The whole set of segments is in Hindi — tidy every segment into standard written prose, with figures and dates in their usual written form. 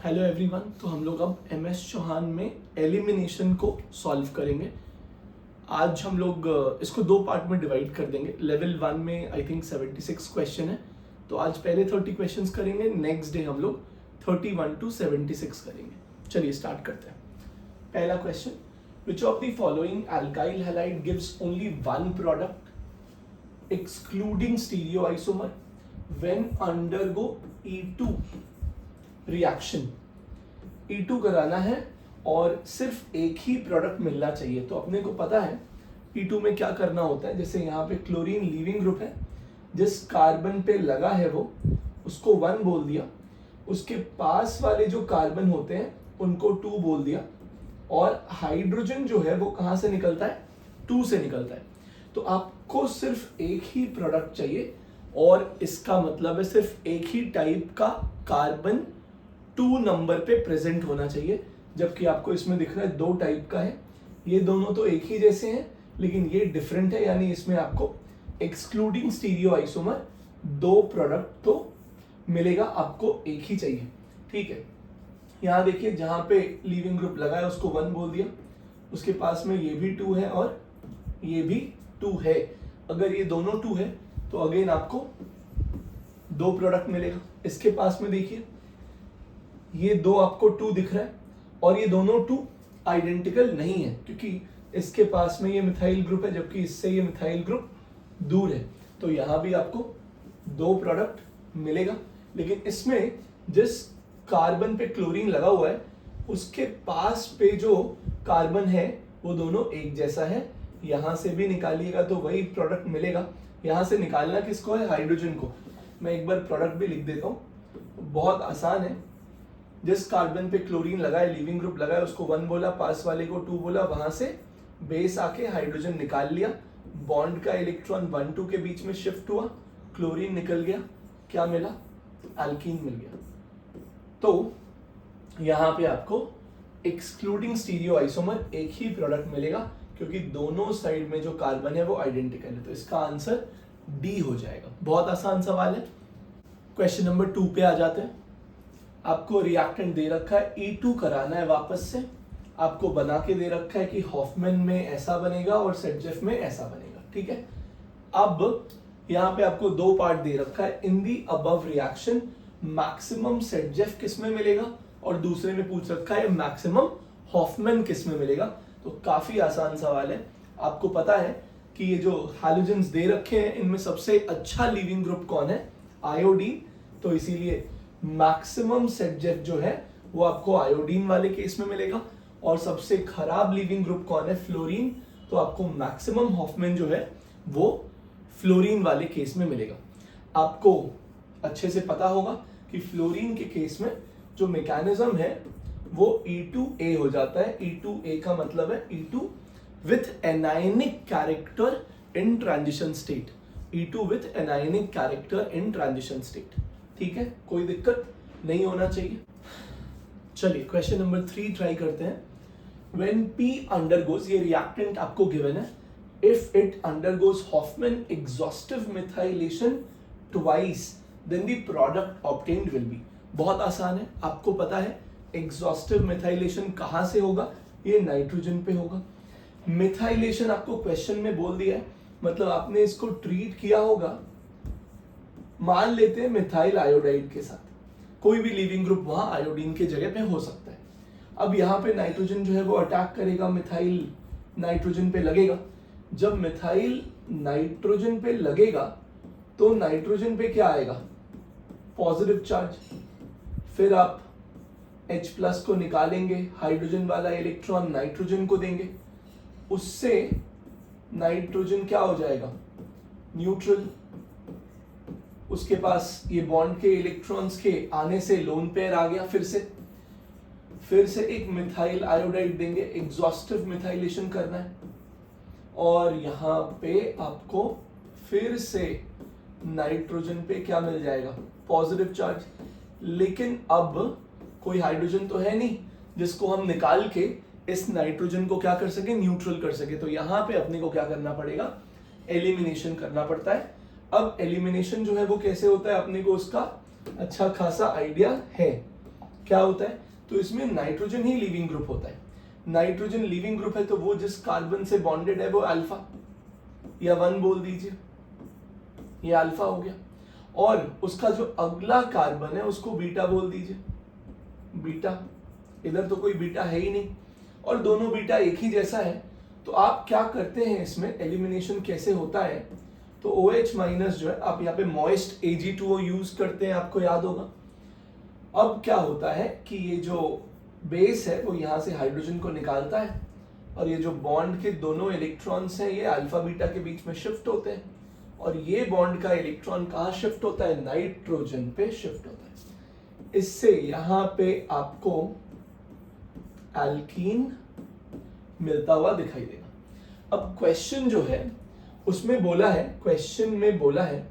Hello everyone. तो हम लोग अब MS चौहान में एलिमिनेशन को सॉल्व करेंगे। आज हम लोग इसको दो पार्ट में डिवाइड कर देंगे। लेवल 1 में आई थिंक 76 क्वेश्चन है, तो आज पहले 30 क्वेश्चंस करेंगे, नेक्स्ट डे हम लोग 31 to 76 करेंगे। चलिए स्टार्ट करते हैं। पहला question, which of the following alkyl halide gives only one product excluding stereoisomer when undergo E2 reaction. E2 कराना है और सिर्फ एक ही प्रोडक्ट मिलना चाहिए। तो अपने को पता है E2 में क्या करना होता है। जैसे यहाँ पे क्लोरीन लीविंग ग्रुप है, जिस कार्बन पे लगा है वो उसको 1 बोल दिया, उसके पास वाले जो कार्बन होते हैं उनको 2 बोल दिया, और हाइड्रोजन जो है वो कहाँ से निकलता है, 2 से निकलता है। तो आपको सिर्फ एक ही प्रोडक्ट चाहिए और इसका मतलब है सिर्फ एक ही टाइप का कार्बन 2 नंबर पे प्रेजेंट होना चाहिए। जबकि आपको इसमें दिख रहा है 2 टाइप का है, ये दोनों तो एक ही जैसे हैं लेकिन ये डिफरेंट है, यानी इसमें आपको एक्सक्लूडिंग स्टीरियो आइसोमर 2 प्रोडक्ट तो मिलेगा, आपको एक ही चाहिए। ठीक है, यहाँ देखिए जहां पे लीविंग ग्रुप लगा है उसको 1 बोल दिया, उसके पास में ये भी 2 है और ये भी 2 है। अगर ये दोनों 2 है तो अगेन आपको 2 प्रोडक्ट मिलेगा। इसके पास में देखिए ये 2 आपको 2 दिख रहा है और ये दोनों 2 आइडेंटिकल नहीं है, क्योंकि इसके पास में ये मिथाइल ग्रुप है जबकि इससे ये मिथाइल ग्रुप दूर है। तो यहां भी आपको 2 प्रोडक्ट मिलेगा, लेकिन इसमें जिस कार्बन पे क्लोरीन लगा हुआ है उसके पास पे जो कार्बन है वो दोनों एक जैसा है। यहां से भी निकालिएगा तो वही प्रोडक्ट मिलेगा। यहां से निकालना किसको है, हाइड्रोजन को। मैं एक बार प्रोडक्ट भी लिख देता हूं, बहुत आसान है। जिस कार्बन पे क्लोरीन लगा है, लीविंग ग्रुप लगा है, उसको 1 बोला, पास वाले को 2 बोला, वहां से बेस आके हाइड्रोजन निकाल लिया, बॉन्ड का इलेक्ट्रॉन 1-2 के बीच में शिफ्ट हुआ, क्लोरीन निकल गया, क्या मिला, एल्कीन मिल गया। तो यहाँ पे आपको एक्सक्लूडिंग स्टीरियो आइसोमर एक ही प्रोडक्ट मिलेगा, क्योंकि दोनों साइड में जो कार्बन है वो आइडेंटिकल है। तो इसका आंसर डी हो जाएगा। बहुत आसान सवाल है। क्वेश्चन नंबर 2 पे आ जाते हैं। आपको रिएक्टेंट दे रखा है, E2 कराना है वापस से। आपको बना के दे रखा है कि हॉफमैन में ऐसा बनेगा और सेटजेफ में ऐसा बनेगा। ठीक है, अब यहाँ पे आपको 2 पार्ट दे रखा है। In the above reaction maximum Saytzeff किस में मिलेगा, और दूसरे में पूछ रखा है मैक्सिमम हॉफमैन किस में मिलेगा। तो काफी आसान सवाल है। आपको पता है कि ये जो हैलोजेंस दे रखे हैं इनमें सबसे अच्छा लीविंग ग्रुप कौन है, आयोडीन। तो इसीलिए मैक्सिमम सेटजेफ जो है वो आपको आयोडीन वाले केस में मिलेगा, और सबसे खराब लीविंग ग्रुप कौन है, फ्लोरीन। तो आपको मैक्सिमम हॉफमैन जो है वो फ्लोरीन वाले केस में मिलेगा। आपको अच्छे से पता होगा कि फ्लोरीन के केस में जो मैकेनिज्म है वो E2A हो जाता है। E2A का मतलब है E2 with anionic character in transition state. E2 with anionic character in transition state. ठीक है, कोई दिक्कत नहीं होना चाहिए। चलिए क्वेश्चन नंबर 3 ट्राई करते हैं। When P undergoes, ये रिएक्टेंट आपको गिवन है, if it undergoes Hoffman exhaustive methylation twice, then the product obtained will be। बहुत आसान है, आपको पता है एग्जॉस्टिव मिथाइलेशन कहां से होगा, ये नाइट्रोजन पे होगा। मिथाइलेशन आपको क्वेश्चन में बोल दिया है, मतलब आपने इसको ट्रीट किया होगा, मान लेते हैं मिथाइल आयोडाइड के साथ, कोई भी लीविंग ग्रुप वहां आयोडीन के जगह पे हो सकता है। अब यहाँ पे नाइट्रोजन जो है वो अटैक करेगा, मिथाइल नाइट्रोजन पे लगेगा। जब मिथाइल नाइट्रोजन पे लगेगा तो नाइट्रोजन पे क्या आएगा, पॉजिटिव चार्ज। फिर आप H+ को निकालेंगे, हाइड्रोजन वाला इलेक्ट्रॉन नाइट्रोजन को देंगे, उससे नाइट्रोजन क्या हो जाएगा, न्यूट्रल। उसके पास ये बॉन्ड के इलेक्ट्रॉन्स के आने से लोन पेयर आ गया, फिर से एक मिथाइल आयोडाइड देंगे, एग्जॉस्टिव मिथाइलेशन करना है, और यहाँ पे आपको फिर से नाइट्रोजन पे क्या मिल जाएगा, पॉजिटिव चार्ज। लेकिन अब कोई हाइड्रोजन तो है नहीं जिसको हम निकाल के इस नाइट्रोजन को क्या कर सके, न्यूट्रल कर सके। तो यहाँ पे अपने को क्या करना पड़ेगा, एलिमिनेशन करना पड़ता है। अब एलिमिनेशन जो है वो कैसे होता है अपने को उसका अच्छा खासा आइडिया है, क्या होता है, तो इसमें नाइट्रोजन ही लीविंग ग्रुप होता है। नाइट्रोजन लीविंग ग्रुप है तो वो जिस कार्बन से बॉन्डेड है वो अल्फा या 1 बोल दीजिए, ये अल्फा हो गया। और उसका जो अगला कार्बन है उसको बीटा बोल दीजिए, बीटा। इधर तो कोई बीटा है ही नहीं और दोनों बीटा एक ही जैसा है। तो आप क्या करते हैं, इसमें एलिमिनेशन कैसे होता है, तो OH माइनस जो है आप यहाँ पे मॉइस्ट Ag2O यूज करते हैं, आपको याद होगा। अब क्या होता है कि ये जो बेस है वो यहाँ से हाइड्रोजन को निकालता है और ये जो बॉन्ड के दोनों इलेक्ट्रॉन्स हैं ये अल्फा बीटा के बीच में शिफ्ट होते हैं और ये बॉन्ड का इलेक्ट्रॉन कहाँ शिफ्ट होता है, नाइट्रोजन पे शिफ्ट होता है। इससे यहाँ पे आपको एल्कीन मिलता हुआ दिखाई देगा। अब क्वेश्चन जो है उसमें बोला है, क्वेश्चन में बोला है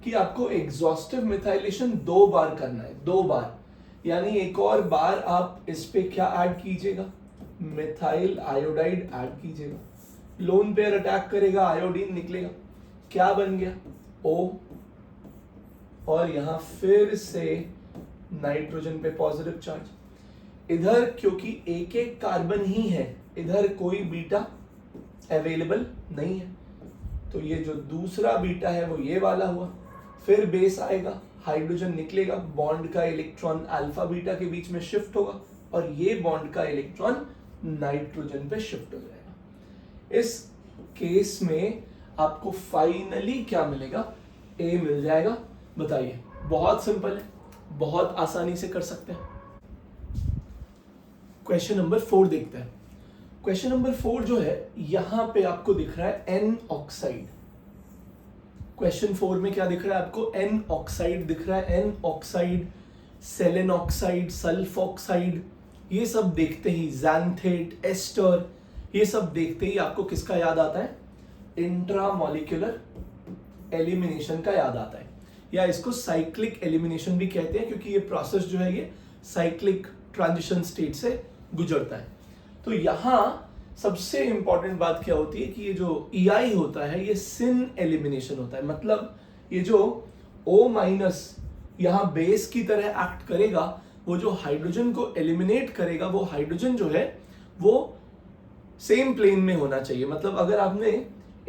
कि आपको एग्जॉस्टिव मिथाइलेशन 2 बार करना है, 2 बार, यानी एक और बार आप इस पे क्या ऐड कीजिएगा, मिथाइल आयोडाइड ऐड कीजिएगा। लोन पेयर अटैक करेगा, आयोडीन निकलेगा, क्या बन गया O, और यहां फिर से नाइट्रोजन पे पॉजिटिव चार्ज। इधर क्योंकि एक एक कार्बन ही है, इधर कोई बीटा अवेलेबल नहीं है, तो ये जो दूसरा बीटा है वो ये वाला हुआ। फिर बेस आएगा, हाइड्रोजन निकलेगा, बॉन्ड का इलेक्ट्रॉन अल्फा बीटा के बीच में शिफ्ट होगा और ये बॉन्ड का इलेक्ट्रॉन नाइट्रोजन पे शिफ्ट हो जाएगा। इस केस में आपको फाइनली क्या मिलेगा, A मिल जाएगा। बताइए, बहुत सिंपल है, बहुत आसानी से कर सकते हैं। क्वेश्चन नंबर 4 देखते हैं। क्वेश्चन नंबर 4 जो है यहां पे आपको दिख रहा है N ऑक्साइड। क्वेश्चन 4 में क्या दिख रहा है आपको, N ऑक्साइड दिख रहा है। N ऑक्साइड, सेलेन ऑक्साइड, सल्फ ऑक्साइड, ये सब देखते ही, ज़ैंथेट, एस्टर, ये सब देखते ही आपको किसका याद आता है, इंट्रामॉलिक्यूलर एलिमिनेशन का याद आता है, या इसको साइक्लिक एलिमिनेशन भी कहते हैं क्योंकि ये प्रोसेस जो है ये साइक्लिक ट्रांजिशन स्टेट से गुजरता है। तो यहां सबसे इंपॉर्टेंट बात क्या होती है कि ये जो EI होता है ये सिन एलिमिनेशन होता है। मतलब ये जो O माइनस यहां बेस की तरह एक्ट करेगा, वो जो हाइड्रोजन को एलिमिनेट करेगा वो हाइड्रोजन जो है वो सेम प्लेन में होना चाहिए। मतलब अगर आपने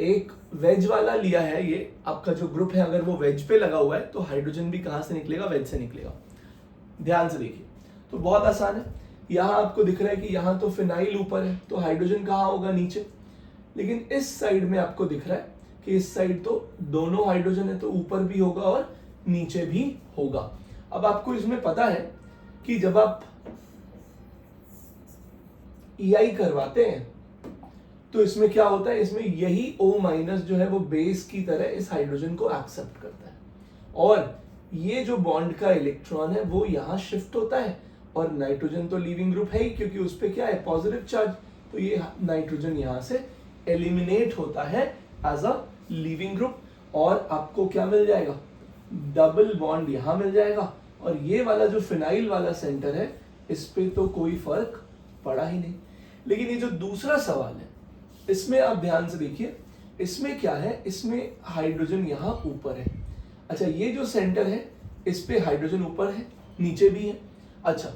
एक वेज वाला लिया है, ये आपका जो ग्रुप है अगर वो वेज पे लगा हुआ है तो हाइड्रोजन भी कहां से निकलेगा, वेज से निकलेगा। ध्यान से देखिए, तो बहुत आसान है। यहां आपको दिख रहा है कि यहां तो फिनाइल ऊपर है तो हाइड्रोजन कहां होगा, नीचे। लेकिन इस साइड में आपको दिख रहा है कि इस साइड तो दोनों हाइड्रोजन है तो ऊपर भी होगा और नीचे भी होगा। अब आपको इसमें पता है कि जब आप EI करवाते हैं तो इसमें क्या होता है, इसमें यही O माइनस जो है वो बेस की तरह इस हाइड्रोजन को एक्सेप्ट करता है और ये जो बॉन्ड का इलेक्ट्रॉन है वो यहां शिफ्ट होता है और नाइट्रोजन तो लीविंग ग्रुप है ही क्योंकि उस पे क्या है, पॉजिटिव चार्ज, तो ये नाइट्रोजन यहां से एलिमिनेट होता है एज अ लीविंग ग्रुप और आपको क्या मिल जाएगा, डबल बॉन्ड यहां मिल जाएगा और ये वाला जो फिनाइल वाला सेंटर है इस पे तो कोई फर्क पड़ा ही नहीं। लेकिन ये जो दूसरा सवाल है इसमें आप ध्यान से देखिए, इसमें क्या है, इसमें हाइड्रोजन यहां ऊपर है। अच्छा, ये जो सेंटर है इस पे हाइड्रोजन ऊपर है, नीचे भी है। अच्छा,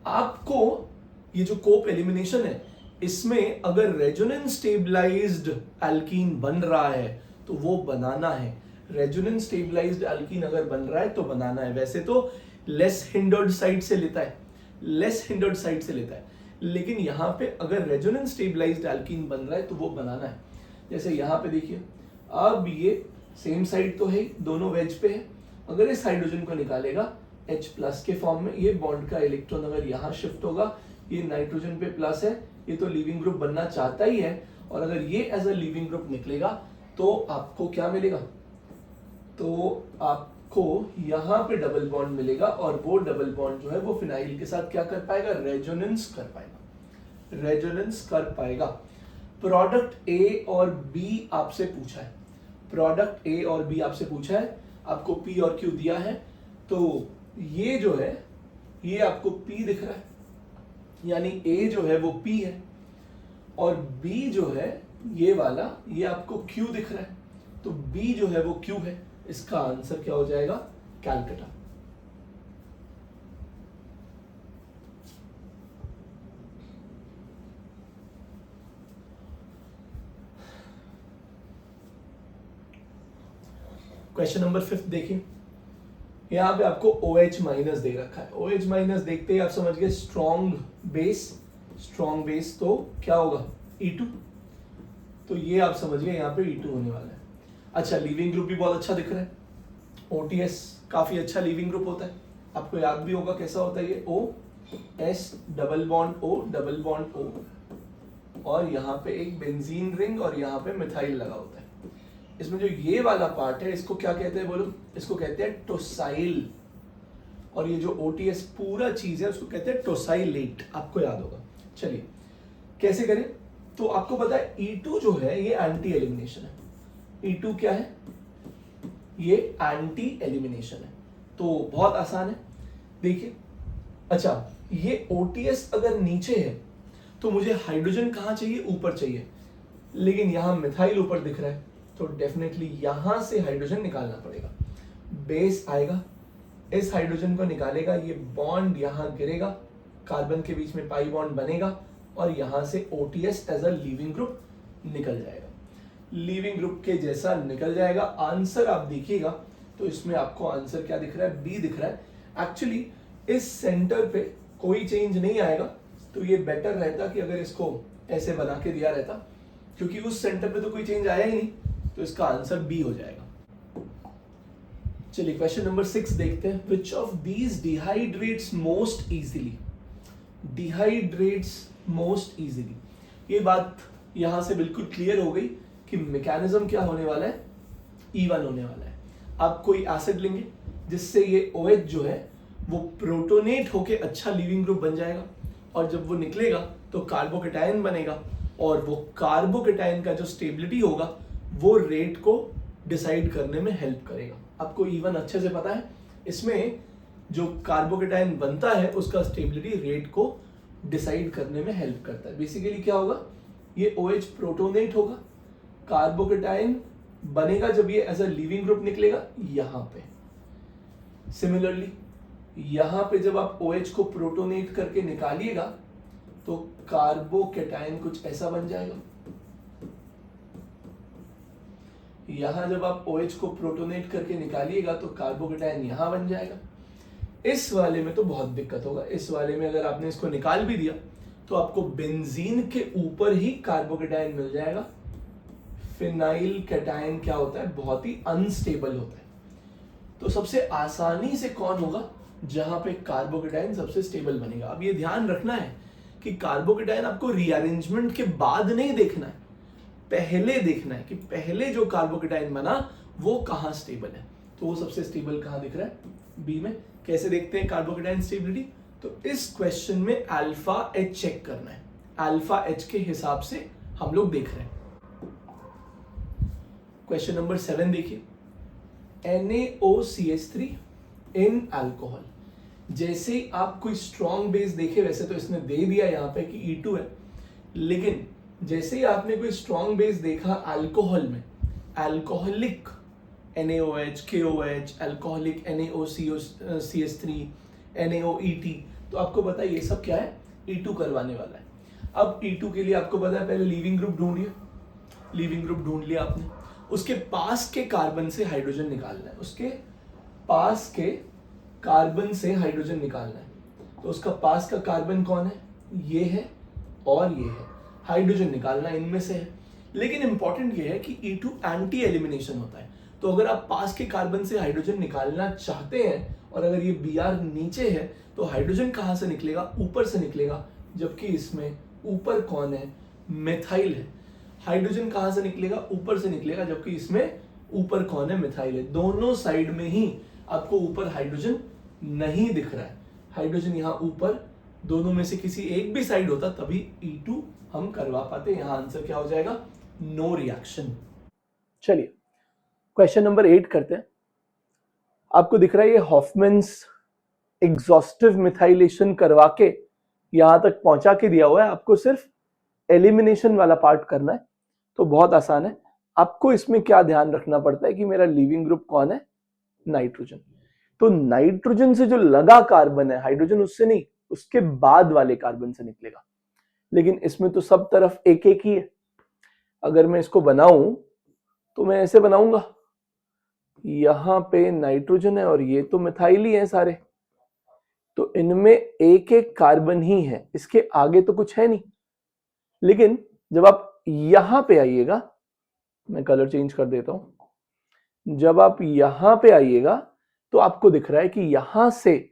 आपको ये जो कोप एलिमिनेशन है इसमें अगर रेजोनेंस स्टेबलाइज्ड एल्कीन बन रहा है तो वो बनाना है। रेजोनेंस स्टेबलाइज्ड एल्कीन अगर बन रहा है तो बनाना है। वैसे तो लेस हिंडर्ड साइड से लेता है, लेस हिंडर्ड साइड से लेता है, लेकिन यहाँ पे अगर रेजोनेंस स्टेबलाइज्ड एल्कीन बन रहा है तो वो बनाना है। जैसे यहाँ पे देखिए, अब ये सेम साइड तो है, दोनों वेज पे है, अगर इस हाइड्रोजन को निकालेगा H प्लस के फॉर्म में, ये बॉन्ड का इलेक्ट्रॉन अगर यहाँ शिफ्ट होगा, ये नाइट्रोजन पे प्लस है, ये तो लीविंग ग्रुप बनना चाहता ही है और अगर ये एज अ लीविंग ग्रुप निकलेगा तो आपको क्या मिलेगा, तो आपको यहाँ पे डबल बॉन्ड मिलेगा और वो डबल बॉन्ड जो है वो फिनाइल के साथ क्या कर पाएगा, रेजोनेंस कर पाएगा, रेजोनेंस कर पाएगा। प्रोडक्ट A और B आपसे पूछा है, प्रोडक्ट A और B आपसे पूछा है, आपको P और Q दिया है, तो ये जो है ये आपको P दिख रहा है, यानी A जो है वो P है और B जो है ये वाला ये आपको Q दिख रहा है, तो B जो है वो Q है। इसका आंसर क्या हो जाएगा, कैलकाटा। क्वेश्चन नंबर 5 देखिए, यहाँ पे आपको OH माइनस दे रखा है। OH माइनस देखते ही आप समझ गए स्ट्रॉन्ग बेस तो क्या होगा E2, तो ये आप समझ गए यहाँ पे E2 होने वाला है। अच्छा, लीविंग ग्रुप भी बहुत अच्छा दिख रहा है, OTS काफी अच्छा लीविंग ग्रुप होता है, आपको याद भी होगा कैसा होता है ये, OS डबल बॉन्ड O और यहाँ पे एक बेंजीन रिंग और यहाँ पे मिथाइल लगा होता है। इसमें जो ये वाला पार्ट है इसको क्या कहते हैं बोलो, इसको कहते हैं टोसाइल, और ये जो OTS पूरा चीज है उसको कहते हैं टोसाइलेट, आपको याद होगा। चलिए कैसे करें, तो आपको पता है E2 जो है ये एंटी एलिमिनेशन है। E2 क्या है, ये एंटी एलिमिनेशन है, तो बहुत आसान है। देखिए, अच्छा ये OTS अगर नीचे है तो मुझे हाइड्रोजन कहां चाहिए, ऊपर चाहिए, लेकिन यहां मिथाइल ऊपर दिख रहा है, तो डेफिनेटली यहां से हाइड्रोजन निकालना पड़ेगा। बेस आएगा, इस हाइड्रोजन को निकालेगा, ये बॉन्ड यहां गिरेगा, कार्बन के बीच में पाई बॉन्ड बनेगा और यहां से OTS as a leaving group निकल जाएगा। लीविंग ग्रुप के जैसा निकल जाएगा। आंसर आप देखिएगा तो इसमें आपको आंसर क्या दिख रहा है, बी दिख रहा है। एक्चुअली इस सेंटर पे कोई चेंज नहीं आएगा, तो ये बेटर रहता कि अगर इसको ऐसे बना के दिया रहता, क्योंकि उस सेंटर पे तो कोई चेंज आया ही नहीं, तो इसका आंसर बी हो जाएगा। चलिए क्वेश्चन नंबर 6 देखते हैं। Which of these dehydrates most easily, dehydrates most easily, ये बात यहां से बिल्कुल क्लियर हो गई कि मैकेनिज्म क्या होने वाला है, E1 होने वाला है। आप कोई एसिड लेंगे जिससे ये OH जो है वो प्रोटोनेट होके अच्छा लीविंग ग्रुप बन जाएगा, और जब वो निकलेगा तो कार्बोकेटायन बनेगा, और वो कार्बोकेटायन का जो स्टेबिलिटी होगा वो रेट को डिसाइड करने में हेल्प करेगा। आपको E1 अच्छे से पता है, इसमें जो कार्बोकेटायन बनता है उसका स्टेबिलिटी रेट को डिसाइड करने में हेल्प करता है। बेसिकली क्या होगा, ये OH प्रोटोनेट होगा, कार्बोकेटायन बनेगा जब ये एज अ लीविंग ग्रुप निकलेगा यहां पे। सिमिलरली यहां पे जब आप OH को प्रोटोनेट करके निकालिएगा तो कार्बोकेटायन कुछ ऐसा बन जाएगा। यहां जब आप OH को प्रोटोनेट करके निकालिएगा तो कार्बोकेटायन यहां बन जाएगा। इस वाले में तो बहुत दिक्कत होगा, इस वाले में अगर आपने इसको निकाल भी दिया तो आपको बेंजीन के ऊपर ही कार्बोकेटायन मिल जाएगा। फिनाइल कैटायन क्या होता है, बहुत ही अनस्टेबल होता है। तो सबसे आसानी से कौन होगा, जहां पे कार्बोकेटायन सबसे स्टेबल बनेगा। अब ये ध्यान रखना है कि कार्बोकेटायन आपको रीअरेंजमेंट के बाद नहीं देखना है, पहले देखना है कि पहले जो कार्बोकेटायन बना वो कहां स्टेबल है। तो वो सबसे स्टेबल कहां दिख रहा है, बी में। कैसे देखते हैं कार्बोकेटायन स्टेबिलिटी, तो इस क्वेश्चन में अल्फा H चेक करना है, अल्फा H के हिसाब से हम लोग देख रहे हैं। क्वेश्चन नंबर 7 देखिए, NaOCH3 इन अल्कोहल। जैसे ही आप कोई स्ट्रॉन्ग बेस देखे, वैसे तो इसने दे दिया यहाँ पे कि E2 है, लेकिन जैसे ही आपने कोई स्ट्रॉन्ग बेस देखा अल्कोहल में, alcoholic NaOH, KOH, alcoholic NaOCH3, NaOET, तो आपको पता है ये सब क्या है, E2 करवाने वाला है। अब E2 के लिए आपको पता है पहले लीविंग ग्रुप ढूंढिए, लीविंग ग्रुप ढूंढ लिया आपने, उसके पास के कार्बन से हाइड्रोजन निकालना है, उसके पास के कार्बन से हाइड्रोजन निकालना है। तो उसका पास का कार्बन कौन है, ये है और ये है, हाइड्रोजन निकालना इनमें से है। लेकिन इंपॉर्टेंट ये है कि E2 एंटी एलिमिनेशन होता है, तो अगर आप पास के कार्बन से हाइड्रोजन निकालना चाहते हैं और अगर ये Br नीचे है तो हाइड्रोजन कहां से निकलेगा, ऊपर से निकलेगा, जबकि इसमें ऊपर कौन है, मिथाइल है। हाइड्रोजन कहां से निकलेगा, ऊपर से निकलेगा, जबकि इसमें ऊपर कौन है, मिथाइल है। दोनों साइड में ही आपको ऊपर हाइड्रोजन नहीं दिख रहा है, हाइड्रोजन यहाँ ऊपर, दोनों में से किसी एक भी साइड होता तभी E2 हम करवा पाते। यहां आंसर क्या हो जाएगा, नो रिएक्शन। चलिए क्वेश्चन नंबर 8 करते हैं। आपको दिख रहा है ये हॉफमैन्स एग्जॉस्टिव मिथाइलेशन करवा के यहां तक पहुंचा के दिया हुआ है, आपको सिर्फ एलिमिनेशन वाला पार्ट करना है, तो बहुत आसान है। आपको इसमें क्या ध्यान रखना पड़ता है कि मेरा लीविंग ग्रुप कौन है, नाइट्रोजन। तो नाइट्रोजन से जो लगा कार्बन है, हाइड्रोजन उससे नहीं, उसके बाद वाले कार्बन से निकलेगा। लेकिन इसमें तो सब तरफ एक एक ही है। अगर मैं इसको बनाऊं तो मैं ऐसे बनाऊंगा, यहां पे नाइट्रोजन है और ये तो मिथाइल ही है सारे, तो इनमें एक एक कार्बन ही है, इसके आगे तो कुछ है नहीं। लेकिन जब आप यहां पे आइएगा, मैं कलर चेंज कर देता हूं, जब आप यहां पे आइएगा तो आपको दिख रहा है कि यहां से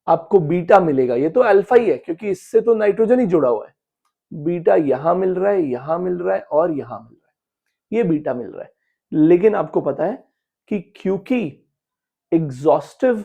आपको बीटा मिलेगा। ये तो अल्फा ही है क्योंकि इससे तो नाइट्रोजन ही जुड़ा हुआ है। बीटा यहां मिल रहा है, यहां मिल रहा है और यहां मिल रहा है, ये बीटा मिल रहा है। लेकिन आपको पता है कि क्योंकि एग्जॉस्टिव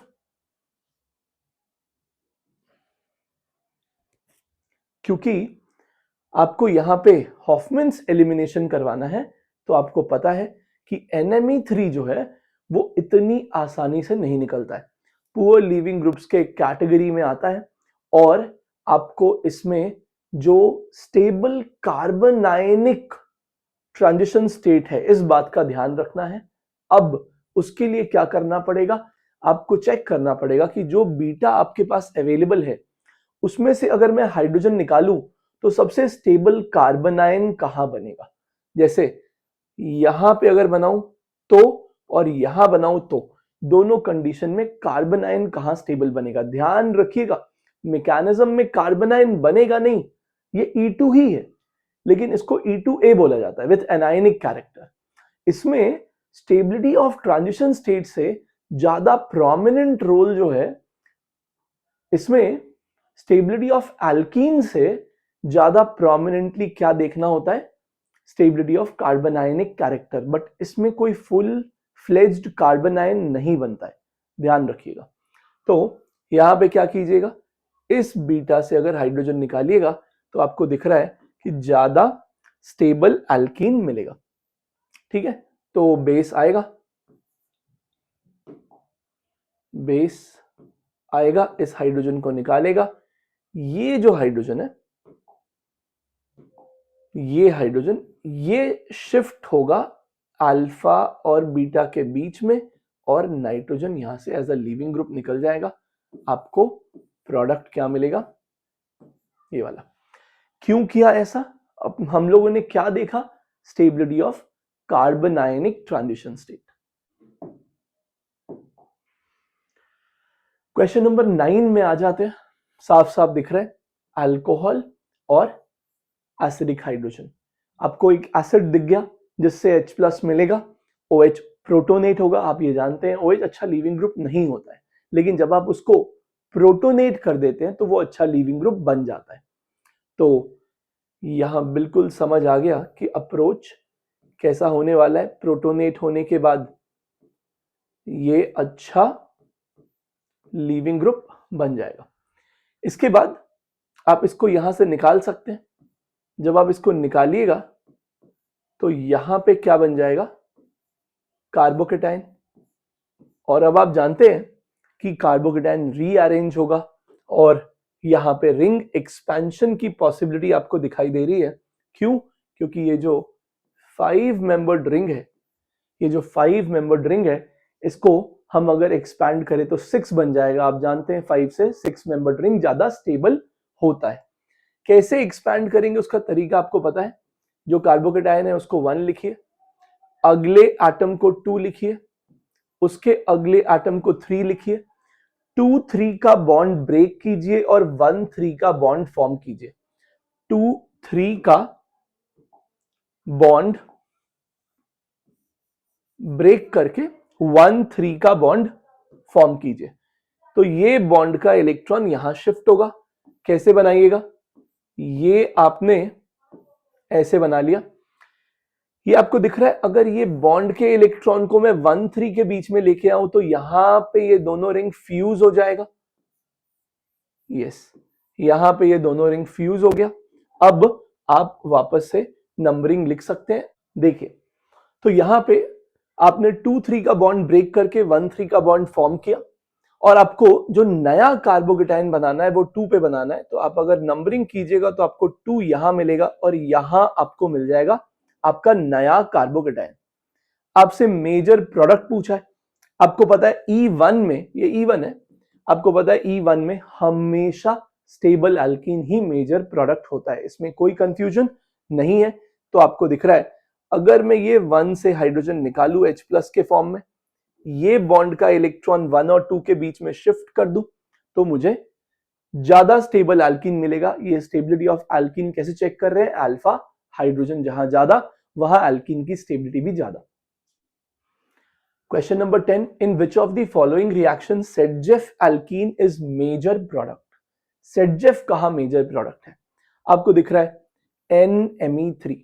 आपको यहां पे हॉफमैन्स एलिमिनेशन करवाना है, तो आपको पता है कि NMe3 जो है वो इतनी आसानी से नहीं निकलता है, पुअर लीविंग ग्रुप्स के कैटेगरी में आता है। और आपको इसमें जो स्टेबल कार्बनायनिक ट्रांजिशन स्टेट है, इस बात का ध्यान रखना है। अब उसके लिए क्या करना पड़ेगा, आपको चेक करना पड़ेगा कि जो बीटा आपके पास अवेलेबल है उसमें से अगर मैं हाइड्रोजन निकालूं तो सबसे स्टेबल कार्बनायन कहां बनेगा। जैसे यहां पे अगर बनाऊं तो और यहां बनाऊं तो, दोनों कंडीशन में कार्बनायन कहां स्टेबल बनेगा। ध्यान रखिएगा, मैकेनिज्म में कार्बनायन बनेगा नहीं, ये E2 ही है, लेकिन इसको E2A बोला जाता है विथ एनायनिक कैरेक्टर। इसमें स्टेबिलिटी ऑफ ट्रांजिशन स्टेट से ज्यादा प्रोमिनेंट रोल जो है, इसमें स्टेबिलिटी ऑफ एल्कीन से ज्यादा प्रोमिनेंटली क्या देखना होता है, स्टेबिलिटी ऑफ कार्बनायनिक कैरेक्टर। बट इसमें कोई फुल फ्लेज्ड कार्बनायन नहीं बनता है, ध्यान रखिएगा। तो यहां पे क्या कीजिएगा, इस बीटा से अगर हाइड्रोजन निकालिएगा तो आपको दिख रहा है कि ज्यादा स्टेबल एल्कीन मिलेगा। ठीक है, तो बेस आएगा, बेस आएगा, इस हाइड्रोजन को निकालेगा। ये जो हाइड्रोजन है, ये हाइड्रोजन, ये शिफ्ट होगा अल्फा और बीटा के बीच में, और नाइट्रोजन यहां से एज अ लीविंग ग्रुप निकल जाएगा। आपको प्रोडक्ट क्या मिलेगा, ये वाला। क्यों किया ऐसा, अब हम लोगों ने क्या देखा, stability of carbanionic transition state. Question number 9 में आ जाते हैं। साफ साफ दिख रहा है अल्कोहल और एसिडिक हाइड्रोजन। आपको एक एसिड दिख गया जिससे H+ मिलेगा, OH प्रोटोनेट होगा। आप ये जानते हैं OH अच्छा लीविंग ग्रुप नहीं होता है, लेकिन जब आप उसको प्रोटोनेट कर देते हैं तो वो अच्छा लीविंग ग्रुप बन जाता है। तो यहां बिल्कुल समझ आ गया कि अप्रोच कैसा होने वाला है। प्रोटोनेट होने के बाद ये अच्छा लीविंग ग्रुप बन जाएगा। इसके बाद आप इसको यहां से निकाल सकते हैं। जब आप इसको निकालिएगा तो यहां पे क्या बन जाएगा, कार्बोकेटाइन। और अब आप जानते हैं कि कार्बोकेटाइन रीअरेंज होगा और यहां पे रिंग एक्सपेंशन की पॉसिबिलिटी आपको दिखाई दे रही है। क्यों, क्योंकि ये जो 5 मेंबर्ड रिंग है, ये जो 5 मेंबर्ड रिंग है, इसको हम अगर एक्सपैंड करें तो 6 बन जाएगा। आप जानते हैं 5 से 6 मेंबर्ड रिंग ज्यादा स्टेबल होता है। कैसे एक्सपैंड करेंगे उसका तरीका आपको पता है। जो कार्बोकेटाइन है उसको 1 लिखिए, अगले एटम को 2 लिखिए, उसके अगले एटम को 3 लिखिए, 2-3 का बॉन्ड ब्रेक कीजिए और 1-3 का बॉन्ड फॉर्म कीजिए। 2-3 का बॉन्ड ब्रेक करके 1-3 का बॉन्ड फॉर्म कीजिए। तो ये बॉन्ड का इलेक्ट्रॉन यहां शिफ्ट होगा। कैसे बनाइएगा, ये आपने ऐसे बना लिया, ये आपको दिख रहा है। अगर ये बॉन्ड के इलेक्ट्रॉन को मैं 1-3 के बीच में लेके आऊं तो यहां पे ये दोनों रिंग फ्यूज हो जाएगा। यस, यहां पे ये दोनों रिंग फ्यूज हो गया। अब आप वापस से नंबरिंग लिख सकते हैं। देखिए, तो यहां पे आपने 2-3 का बॉन्ड ब्रेक करके 1-3 का बॉन्ड फॉर्म किया, और आपको जो नया कार्बोकेटाइन बनाना है वो 2 पे बनाना है। तो आप अगर नंबरिंग कीजिएगा तो आपको 2 यहां मिलेगा और यहां आपको मिल जाएगा आपका नया कार्बोकेटाइन। आपसे मेजर प्रोडक्ट पूछा है, आपको पता है E1 में, ये E1 है, आपको पता है E1 में हमेशा स्टेबल एल्कीन ही मेजर प्रोडक्ट होता है, इसमें कोई कंफ्यूजन नहीं है। तो आपको दिख रहा है अगर मैं ये 1 से हाइड्रोजन निकालू H+ के फॉर्म में ये बॉन्ड का इलेक्ट्रॉन 1 और 2 के बीच में शिफ्ट कर दूं तो मुझे ज्यादा स्टेबल एल्कीन मिलेगा। ये स्टेबिलिटी ऑफ एल्कीन कैसे चेक कर रहे हैं? अल्फा हाइड्रोजन जहां ज्यादा वहां एल्कीन की स्टेबिलिटी भी ज्यादा। Question number 10, in which of the following reaction Saytzeff alkene is major product? Saytzeff कहां मेजर प्रोडक्ट है? आपको दिख रहा है NMe3,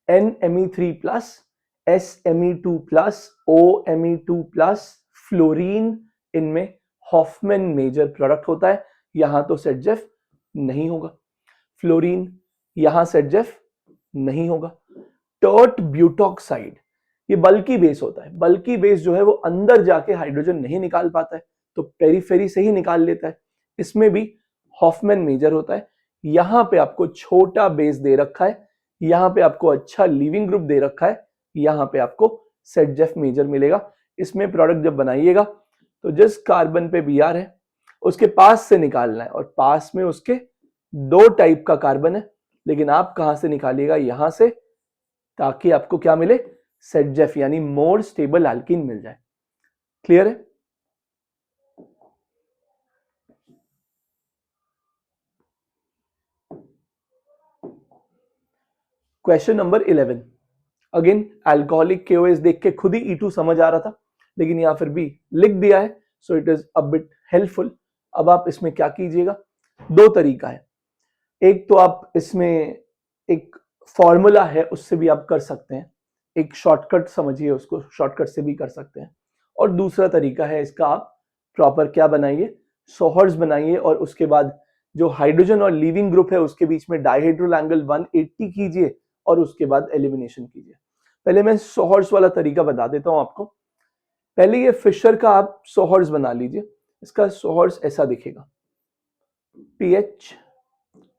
NMe3 plus SMe2 plus OMe2 plus fluorine, इनमें हॉफमैन मेजर प्रोडक्ट होता है। यहां तो सेडजेफ नहीं होगा। फ्लोरीन, यहां सेडजेफ नहीं होगा। टर्ट ब्यूटॉक्साइड, ये बल्की बेस होता है। बल्की बेस जो है वो अंदर जाके हाइड्रोजन नहीं निकाल पाता है, तो पेरीफेरी से ही निकाल लेता है। इसमें भी हॉफमैन मेजर होता है। यहां पे आपको छोटा बेस दे रखा है, यहां पे आपको अच्छा लीविंग ग्रुप दे रखा है, यहां पे आपको सेडजेफ मेजर मिलेगा। इसमें प्रोडक्ट जब बनाइएगा तो जिस कार्बन पे Br है उसके पास से निकालना है, और पास में उसके 2 टाइप का कार्बन है, लेकिन आप कहां से निकालिएगा? यहां से, ताकि आपको क्या मिले? सेडजेफ यानी मोर स्टेबल एल्कीन मिल जाए। क्लियर है? Question number 11, again alcoholic KOH देख के खुद ही E2 समझ आ रहा था, लेकिन यहां फिर भी लिख दिया है, so it is a bit helpful. अब आप इसमें क्या कीजिएगा? 2 तरीका है। एक तो आप इसमें एक फॉर्मूला है उससे भी आप कर सकते हैं, एक शॉर्टकट समझिए उसको, शॉर्टकट से भी कर सकते हैं। और दूसरा तरीका है इसका, आप प्रॉपर क्या बनाइए? सोहर्स बनाइए, और उसके बाद जो हाइड्रोजन और लीविंग ग्रुप है उसके बीच में डाइहेड्रल एंगल 180 कीजिए, और उसके बाद एलिमिनेशन कीजिए। पहले मैं सोहर्स वाला तरीका बता देता हूं आपको। पहले ये फिशर का आप सोहर्स बना लीजिए। इसका सोहर्स ऐसा दिखेगा, PH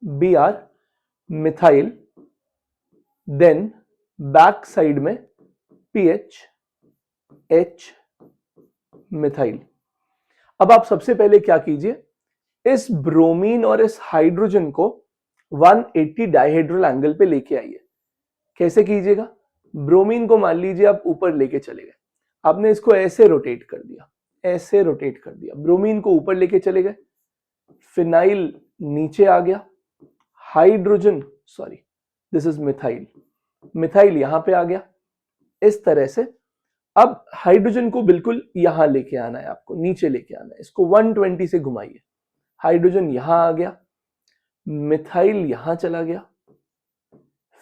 Br methyl, then back side में PH H मिथाइल। अब आप सबसे पहले क्या कीजिए? इस ब्रोमीन और इस हाइड्रोजन को 180 डाइहेड्रल एंगल पे लेके आइए। कैसे कीजिएगा? ब्रोमीन को मान लीजिए आप ऊपर लेके चले गए, आपने इसको ऐसे रोटेट कर दिया, ऐसे रोटेट कर दिया, ब्रोमीन को ऊपर लेके चले गए, फिनाइल नीचे आ गया, hydrogen, sorry this is methyl, methyl यहां पे आ गया। इस तरह से अब हाइड्रोजन को बिल्कुल यहां लेके आना है, आपको नीचे लेके आना है। इसको 120 से घुमाइए, हाइड्रोजन यहां आ गया, मिथाइल यहां चला गया,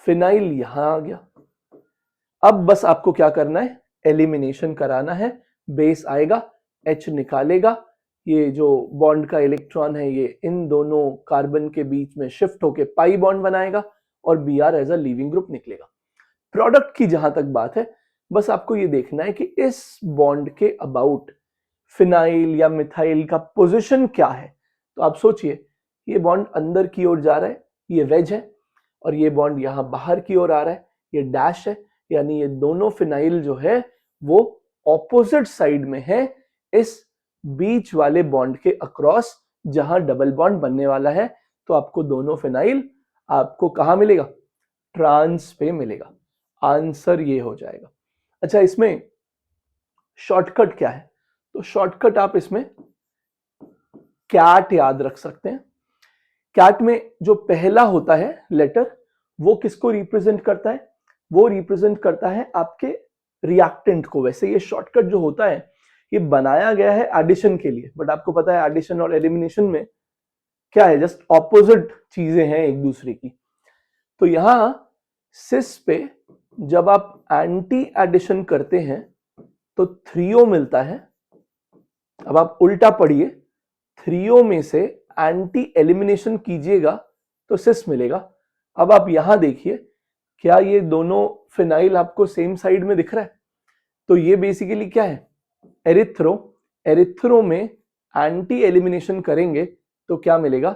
फिनाइल यहां आ गया। अब बस आपको क्या करना है? एलिमिनेशन कराना है। बेस आएगा, H निकालेगा, ये जो बॉन्ड का इलेक्ट्रॉन है ये इन दोनों कार्बन के बीच में शिफ्ट होके पाई बॉन्ड बनाएगा, और Br as a leaving group निकलेगा। प्रोडक्ट की जहां तक बात है, बस आपको ये देखना है कि इस बॉन्ड के अबाउट फिनाइल या मिथाइल का पोजीशन क्या है। तो आप सोचिए, ये बॉन्ड अंदर की ओर जा रहा है, ये वेज है, और ये बॉन्ड यहां बाहर की ओर आ रहा है, ये डैश है, यानी ये दोनों फिनाइल जो है वो ऑपोजिट साइड में है इस बीच वाले बॉन्ड के अक्रॉस, जहां डबल बॉन्ड बनने वाला है। तो आपको दोनों फिनाइल आपको कहां मिलेगा? ट्रांस पे मिलेगा। आंसर ये हो जाएगा। अच्छा, इसमें शॉर्टकट क्या है? तो शॉर्टकट आप इसमें कैट याद रख सकते हैं। कैट में जो पहला होता है लेटर, वो किसको रिप्रेजेंट करता है? वो रिप्रेजेंट करता है आपके रिएक्टेंट को। वैसे ये शॉर्टकट जो होता है ये बनाया गया है एडिशन के लिए, बट आपको पता है एडिशन और एलिमिनेशन में क्या है? जस्ट ऑपोजिट चीजें हैं एक दूसरे की। तो यहां सिस पे जब आप एंटी एडिशन करते हैं तो 3O मिलता है। अब आप उल्टा पढ़िए, 3O में से एंटी एलिमिनेशन कीजिएगा तो सिस मिलेगा। अब आप यहां देखिए, क्या ये दोनों फिनाइल आपको सेम साइड में दिख रहा है? तो ये बेसिकली क्या है? एरिथ्रो। एरिथ्रो में एंटी एलिमिनेशन करेंगे तो क्या मिलेगा?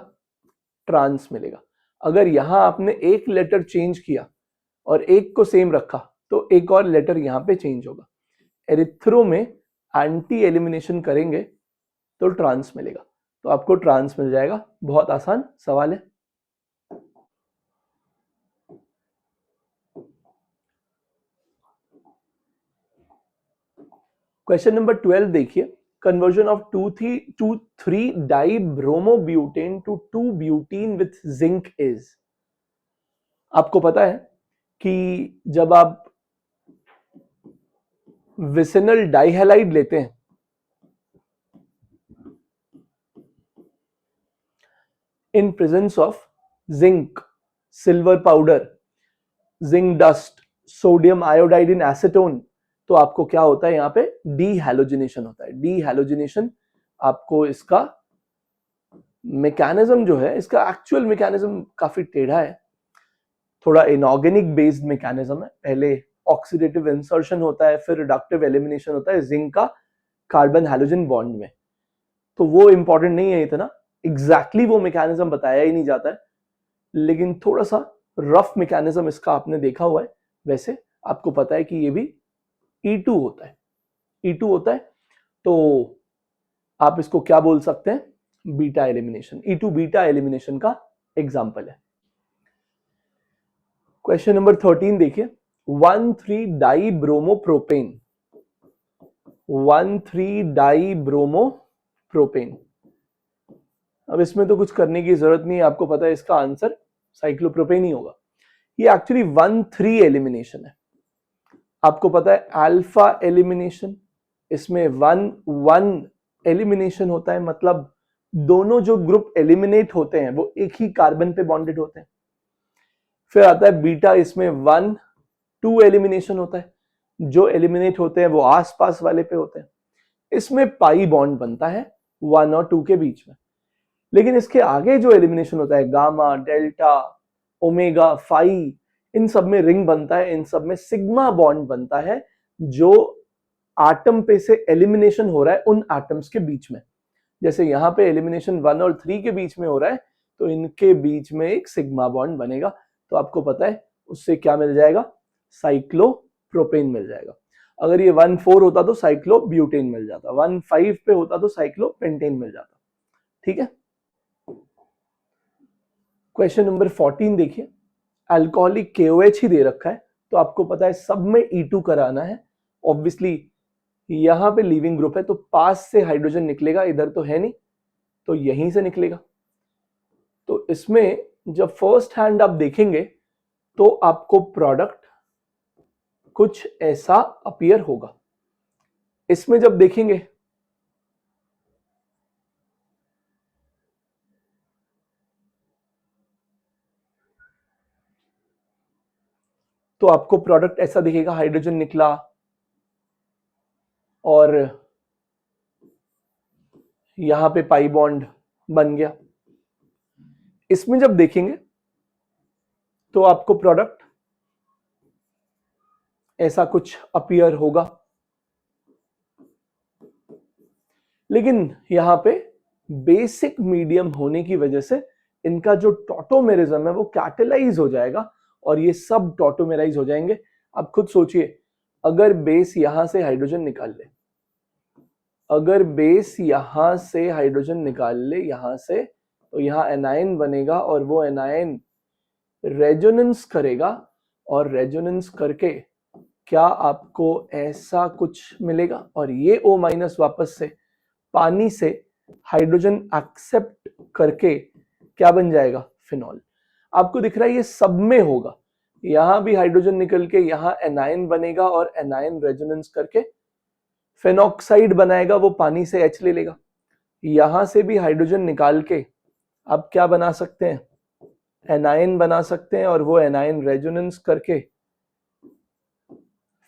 ट्रांस मिलेगा। अगर यहां आपने एक लेटर चेंज किया और एक को सेम रखा तो एक और लेटर यहां पे चेंज होगा। एरिथ्रो में एंटी एलिमिनेशन करेंगे तो ट्रांस मिलेगा, तो आपको ट्रांस मिल जाएगा। बहुत आसान सवाल है। क्वेश्चन नंबर 12 देखिए, conversion of 2,3 dibromobutane to 2 butene with zinc is. आपको पता है कि जब आप विसिनल डाइहैलाइड लेते हैं in presence of zinc, silver powder, zinc dust, sodium iodide in acetone, तो आपको क्या होता है, यहां पे डीहैलोजिनेशन होता है। डीहैलोजिनेशन आपको इसका मैकेनिज्म जो है, इसका एक्चुअल मैकेनिज्म काफी टेढ़ा है, थोड़ा इनऑर्गेनिक बेस्ड मैकेनिज्म है। पहले ऑक्सीडेटिव इंसर्शन होता है, फिर रिडक्टिव एलिमिनेशन होता है जिंक का कार्बन हैलोजन बॉन्ड में। तो वो इंपॉर्टेंट नहीं है इतना, एग्जैक्टली वो मैकेनिज्म बताया ही नहीं जाता है, लेकिन थोड़ा सा रफ मैकेनिज्म इसका आपने देखा हुआ है। वैसे आपको पता है कि ये भी E2 होता है, E2 होता है, तो आप इसको क्या बोल सकते हैं, beta elimination. E2 beta elimination का एग्जाम्पल है। क्वेश्चन नंबर 13 देखिए, 1,3-डाइब्रोमोप्रोपेन, 1,3-डाइब्रोमोप्रोपेन। अब इसमें तो कुछ करने की जरूरत नहीं है, आपको पता है इसका आंसर साइक्लोप्रोपेन ही होगा। ये एक्चुअली 1,3 एलिमिनेशन है। आपको पता है अल्फा एलिमिनेशन, इसमें 1,1 एलिमिनेशन होता है, मतलब दोनों जो ग्रुप एलिमिनेट होते हैं वो एक ही कार्बन पे बॉन्डेड होते हैं। फिर आता है बीटा, इसमें 1,2 एलिमिनेशन होता है, जो एलिमिनेट होते हैं वो आसपास वाले पे होते हैं। इसमें पाई बॉन्ड बनता है 1 और 2 के बीच में। लेकिन इसके आगे जो एलिमिनेशन होता है, गामा, डेल्टा, ओमेगा, फाई, इन सब में रिंग बनता है, इन सब में सिग्मा बॉन्ड बनता है, जो एटम पे से एलिमिनेशन हो रहा है उन एटम्स के बीच में। जैसे यहाँ पे एलिमिनेशन 1 और 3 के बीच में हो रहा है, तो इनके बीच में एक सिग्मा बॉन्ड बनेगा। तो आपको पता है उससे क्या मिल जाएगा, साइक्लोप्रोपेन मिल जाएगा। अगर ये 1,4 होता तो साइक्लोब्यूटेन मिल जाता, 1,5 पे होता तो साइक्लोपेंटेन मिल जाता। ठीक है। क्वेश्चन नंबर 14 देखिए, अल्कोहलिक KOH ही दे रखा है, तो आपको पता है सब में E2 कराना है। ऑब्वियसली यहां पे लीविंग ग्रुप है, तो पास से हाइड्रोजन निकलेगा, इधर तो है नहीं, तो यहीं से निकलेगा। तो इसमें जब फर्स्ट हैंड आप देखेंगे तो आपको प्रोडक्ट कुछ ऐसा अपीयर होगा। इसमें जब देखेंगे तो आपको प्रोडक्ट ऐसा दिखेगा, हाइड्रोजन निकला और यहां पे पाई बॉन्ड बन गया। इसमें जब देखेंगे तो आपको प्रोडक्ट ऐसा कुछ अपीयर होगा, लेकिन यहां पे बेसिक मीडियम होने की वजह से इनका जो टॉटोमेरिज्म है वो कैटेलाइज हो जाएगा और ये सब टॉटोमेराइज हो जाएंगे। आप खुद सोचिए, अगर बेस यहां से हाइड्रोजन निकाल ले, अगर बेस यहां से हाइड्रोजन निकाल ले यहां से, तो यहां एनायन बनेगा और वो एनायन रेजोनेंस करेगा, और रेजोनेंस करके क्या आपको ऐसा कुछ मिलेगा, और ये O- वापस से पानी से हाइड्रोजन एक्सेप्ट करके क्या बन जाएगा, फिनॉल। आपको दिख रहा है ये सब में होगा, यहां भी हाइड्रोजन निकल के यहां एनायन बनेगा और एनायन रेजोनेंस करके फेनॉक्साइड बनाएगा, वो पानी से H ले लेगा। यहां से भी हाइड्रोजन निकाल के आप क्या बना सकते हैं, एनायन बना सकते हैं, और वो एनायन रेजोनेंस करके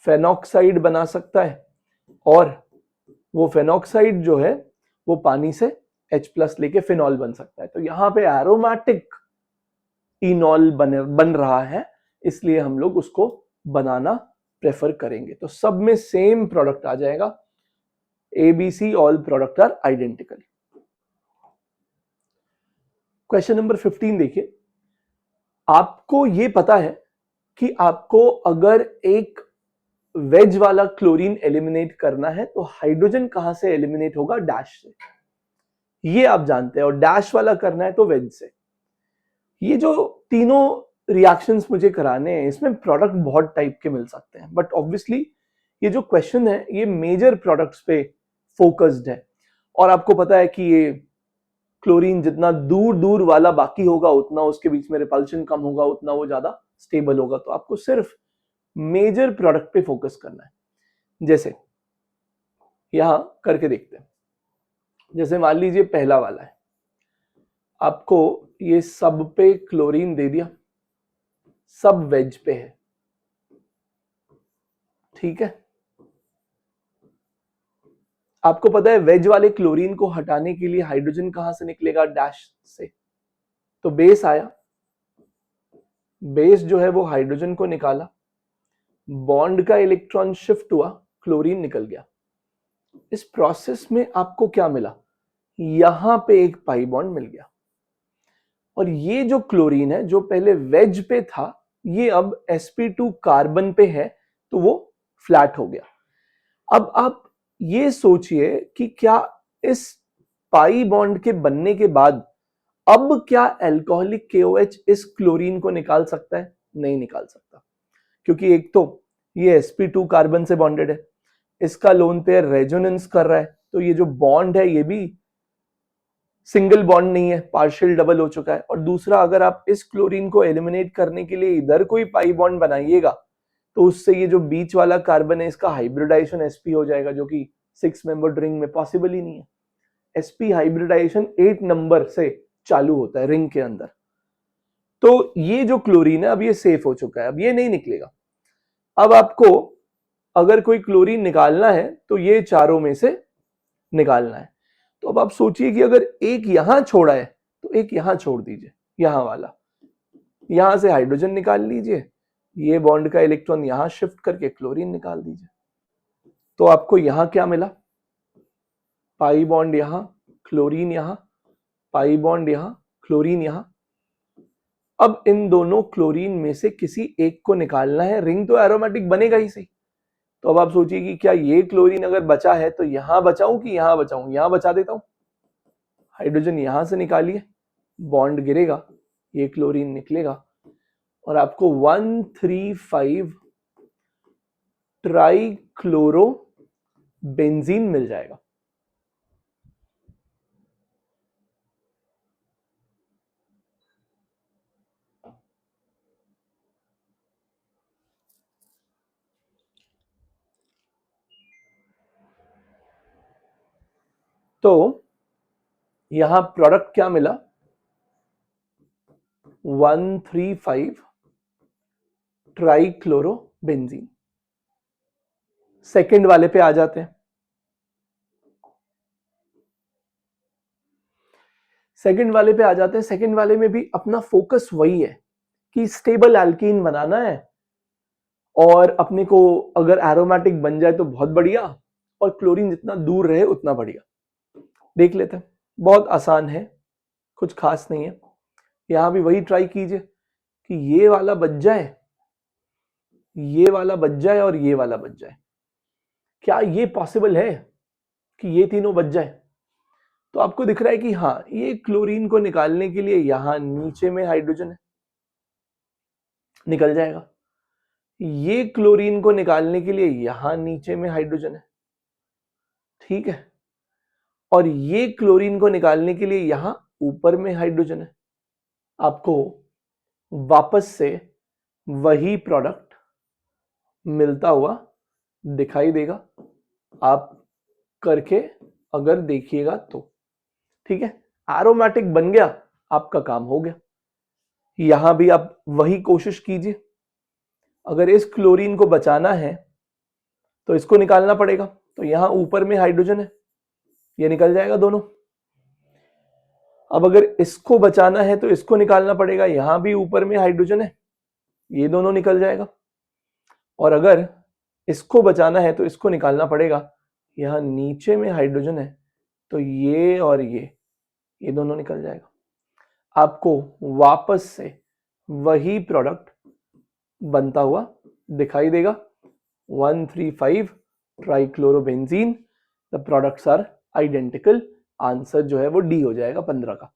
फेनॉक्साइड बना सकता है, और वो फेनॉक्साइड जो है वो पानी से H+ लेके फिनॉल बन सकता है। तो यहां पे एरोमेटिक इनॉल बन रहा है, इसलिए हम लोग उसको बनाना प्रेफर करेंगे। तो सब में सेम प्रोडक्ट आ जाएगा, ABC all product are identical. Question number 15 देखिए, आपको ये पता है कि आपको अगर एक वेज वाला क्लोरीन एलिमिनेट करना है तो हाइड्रोजन कहां से एलिमिनेट होगा, डैश से, ये आप जानते हैं, और डैश वाला करना है तो वेज से। ये जो तीनों रिएक्शंस मुझे कराने हैं, इसमें प्रोडक्ट बहुत टाइप के मिल सकते हैं, बट ऑब्वियसली ये जो क्वेश्चन है ये मेजर प्रोडक्ट्स पे फोकस्ड है, और आपको पता है कि ये क्लोरीन जितना दूर दूर वाला बाकी होगा उतना उसके बीच में रिपल्शन कम होगा, उतना वो ज्यादा स्टेबल होगा। तो आपको सिर्फ मेजर प्रोडक्ट पे फोकस करना है। जैसे यहां करके देखते हैं, जैसे मान लीजिए पहला वाला है, आपको ये सब पे क्लोरीन दे दिया, सब वेज पे है, ठीक है। आपको पता है वेज वाले क्लोरीन को हटाने के लिए हाइड्रोजन कहां से निकलेगा? डैश से। तो बेस आया, बेस जो है वो हाइड्रोजन को निकाला, बॉन्ड का इलेक्ट्रॉन शिफ्ट हुआ, क्लोरीन निकल गया। इस प्रोसेस में आपको क्या मिला? यहां पे एक पाई बॉन्ड मिल गया, और ये जो क्लोरीन है जो पहले वेज पे था, ये अब sp2 कार्बन पे है, तो वो फ्लैट हो गया। अब आप ये सोचिए कि क्या इस पाई बॉन्ड के बनने के बाद अब क्या एल्कोहलिक KOH इस क्लोरीन को निकाल सकता है? नहीं निकाल सकता, क्योंकि एक तो ये sp2 कार्बन से बॉन्डेड है, इसका लोन पेयर रेजोनेंस कर रहा है, तो ये जो बॉन्ड है ये भी सिंगल बॉन्ड नहीं है, पार्शियल डबल हो चुका है। और दूसरा, अगर आप इस क्लोरीन को एलिमिनेट करने के लिए इधर कोई पाई बॉन्ड बनाइएगा तो उससे ये जो बीच वाला कार्बन है इसका हाइब्रिडाइजेशन sp हो जाएगा, जो कि 6 मेंबर्ड रिंग में पॉसिबल ही नहीं है। sp हाइब्रिडाइजेशन 8 नंबर से चालू होता है रिंग के अंदर। तो ये जो क्लोरीन है अब ये सेफ हो चुका है, अब ये नहीं निकलेगा। अब आपको अगर कोई क्लोरीन निकालना है तो ये चारों में से निकालना है। तो अब आप सोचिए कि अगर एक यहां छोड़ा है तो एक यहां छोड़ दीजिए, यहां वाला, यहां से हाइड्रोजन निकाल लीजिए, ये बॉन्ड का इलेक्ट्रॉन यहां शिफ्ट करके क्लोरीन निकाल दीजिए। तो आपको यहां क्या मिला? पाई बॉन्ड यहां, क्लोरीन यहां, पाई बॉन्ड यहां, क्लोरीन यहां। अब इन दोनों क्लोरीन में से किसी एक को निकालना है, रिंग तो एरोमेटिक बनेगा ही सही। तो अब आप सोचिए कि क्या ये क्लोरीन अगर बचा है तो यहां बचाऊं कि यहां बचाऊं? यहां बचा देता हूं, हाइड्रोजन यहां से निकालिए, बॉन्ड गिरेगा, ये क्लोरीन निकलेगा, और आपको 135 ट्राई क्लोरो बेंजीन मिल जाएगा। तो यहां प्रोडक्ट क्या मिला? 135 ट्राई क्लोरो बेंजीन। सेकेंड वाले पे आ जाते हैं। सेकेंड वाले पे आ जाते हैं। सेकेंड वाले में भी अपना फोकस वही है कि स्टेबल एल्कीन बनाना है, और अपने को अगर एरोमेटिक बन जाए तो बहुत बढ़िया, और क्लोरीन जितना दूर रहे उतना बढ़िया। देख लेते हैं, बहुत आसान है, कुछ खास नहीं है। यहां भी वही ट्राई कीजिए कि ये वाला बच जाए, ये वाला बच जाए और ये वाला बच जाए। क्या ये पॉसिबल है कि ये तीनों बच जाए? तो आपको दिख रहा है कि हाँ, ये क्लोरीन को निकालने के लिए यहां नीचे में हाइड्रोजन है, निकल जाएगा। ये क्लोरीन को निकालने के लिए यहां नीचे में हाइड्रोजन है, ठीक है। और ये क्लोरीन को निकालने के लिए यहां ऊपर में हाइड्रोजन है। आपको वापस से वही प्रोडक्ट मिलता हुआ दिखाई देगा, आप करके अगर देखिएगा तो, ठीक है। एरोमेटिक बन गया, आपका काम हो गया। यहां भी आप वही कोशिश कीजिए। अगर इस क्लोरीन को बचाना है तो इसको निकालना पड़ेगा, तो यहां ऊपर में हाइड्रोजन है, ये निकल जाएगा दोनों। अब अगर इसको बचाना है तो इसको निकालना पड़ेगा, यहां भी ऊपर में हाइड्रोजन है, ये दोनों निकल जाएगा। और अगर इसको बचाना है तो इसको निकालना पड़ेगा, यहां नीचे में हाइड्रोजन है, तो ये और ये दोनों निकल जाएगा। आपको वापस से वही प्रोडक्ट बनता हुआ दिखाई देगा, 135 trichlorobenzene. The products are identical. Answer जो है वो डी हो जाएगा 15 का।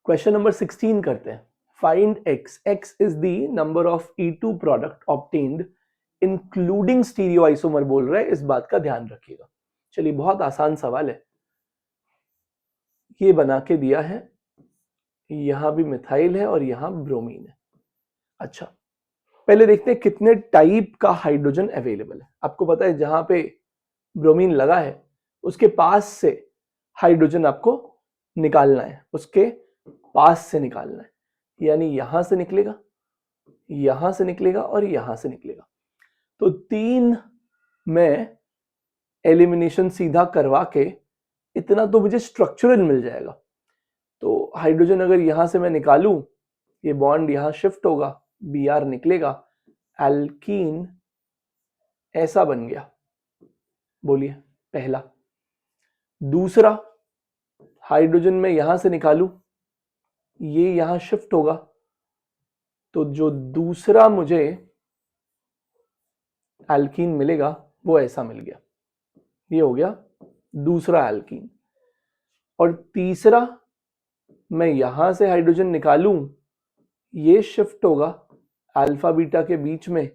क्वेश्चन नंबर 16 करते हैं। Find x। x is the number of E2 product obtained including stereo isomer बोल रहा है, इस बात का ध्यान रखिएगा। चलिए, बहुत आसान सवाल है, ये बना के दिया है, यहां भी मिथाइल है और यहां ब्रोमीन है। अच्छा, पहले देखते हैं कितने टाइप का हाइड्रोजन अवेलेबल है। आपको पता है जहां पे ब्रोमीन लगा है उसके पास से हाइड्रोजन आपको निकालना है, उसके पास से निकालना है, यानी यहां से निकलेगा, यहां से निकलेगा और यहां से निकलेगा। तो 3 में एलिमिनेशन सीधा करवा के इतना तो मुझे स्ट्रक्चरल मिल जाएगा। तो हाइड्रोजन अगर यहां से मैं निकालूं, ये बॉन्ड यहां शिफ्ट होगा, Br निकलेगा, एल्कीन ऐसा बन गया। बोलिए, पहला। दूसरा, हाइड्रोजन में यहां से निकालूं, ये यहां शिफ्ट होगा, तो जो दूसरा मुझे एल्कीन मिलेगा वो ऐसा मिल गया, ये हो गया दूसरा एल्कीन। और तीसरा, मैं यहां से हाइड्रोजन निकालूं, ये शिफ्ट होगा अल्फा बीटा के बीच में,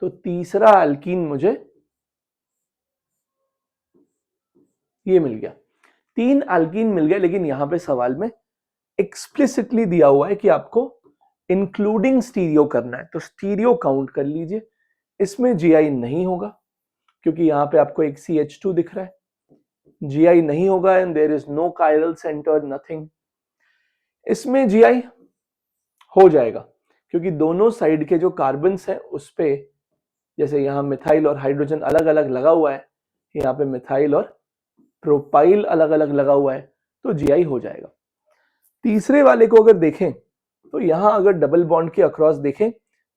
तो तीसरा एल्कीन मुझे ये मिल गया। 3 एल्कीन मिल गया, लेकिन यहां पे सवाल में एक्सप्लिसिटली दिया हुआ है कि आपको इंक्लूडिंग स्टीरियो करना है, तो स्टीरियो काउंट कर लीजिए। इसमें Gi नहीं होगा क्योंकि यहां पे आपको एक CH2 दिख रहा है, Gi नहीं होगा and there is no chiral centre, nothing. इसमें Gi हो जाएगा क्योंकि दोनों साइड के जो कार्बन्स हैं उस पे, जैसे यहां मिथाइल और हाइड्रोजन अलग अलग लगा हुआ है, यहाँ पे मिथाइल और प्रोपाइल अलग अलग लगा हुआ है, तो Gi हो जाएगा। तीसरे वाले को अगर देखें तो यहां अगर डबल बॉन्ड के अक्रॉस देखें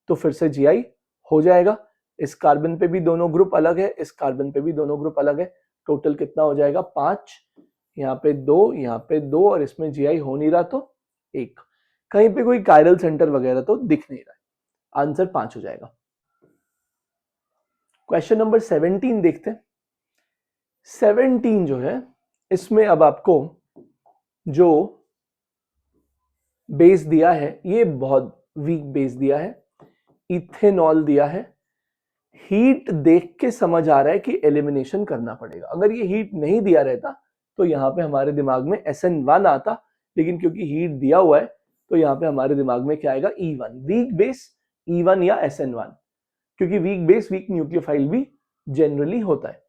तो फिर से Gi हो जाएगा। इस कार्बन पे भी दोनों ग्रुप अलग है, इस कार्बन पे भी दोनों ग्रुप अलग है, टोटल कितना हो जाएगा 5, यहाँ पे 2, यहाँ पे 2 और इसमें Gi हो नहीं रहा तो 1। कहीं पे कोई कायरल सेंटर वगैरह तो दिख नहीं रहा है, आंसर 5 हो जाएगा। क्वेश्चन नंबर 17 देखते हैं। 17 जो है, इसमें अब आपको जो बेस दिया है ये बहुत वीक बेस दिया है, इथेनॉल दिया है। हीट देख के समझ आ रहा है कि एलिमिनेशन करना पड़ेगा। अगर ये हीट नहीं दिया रहता तो यहाँ पे हमारे दिमाग में SN1 आता, लेकिन क्योंकि हीट दिया हुआ है तो यहाँ पे हमारे दिमाग में क्या आएगा, E1, वीक बेस E1 या SN1, क्योंकि वीक बेस वीक न्यूक्लियोफाइल भी जनरली होता है।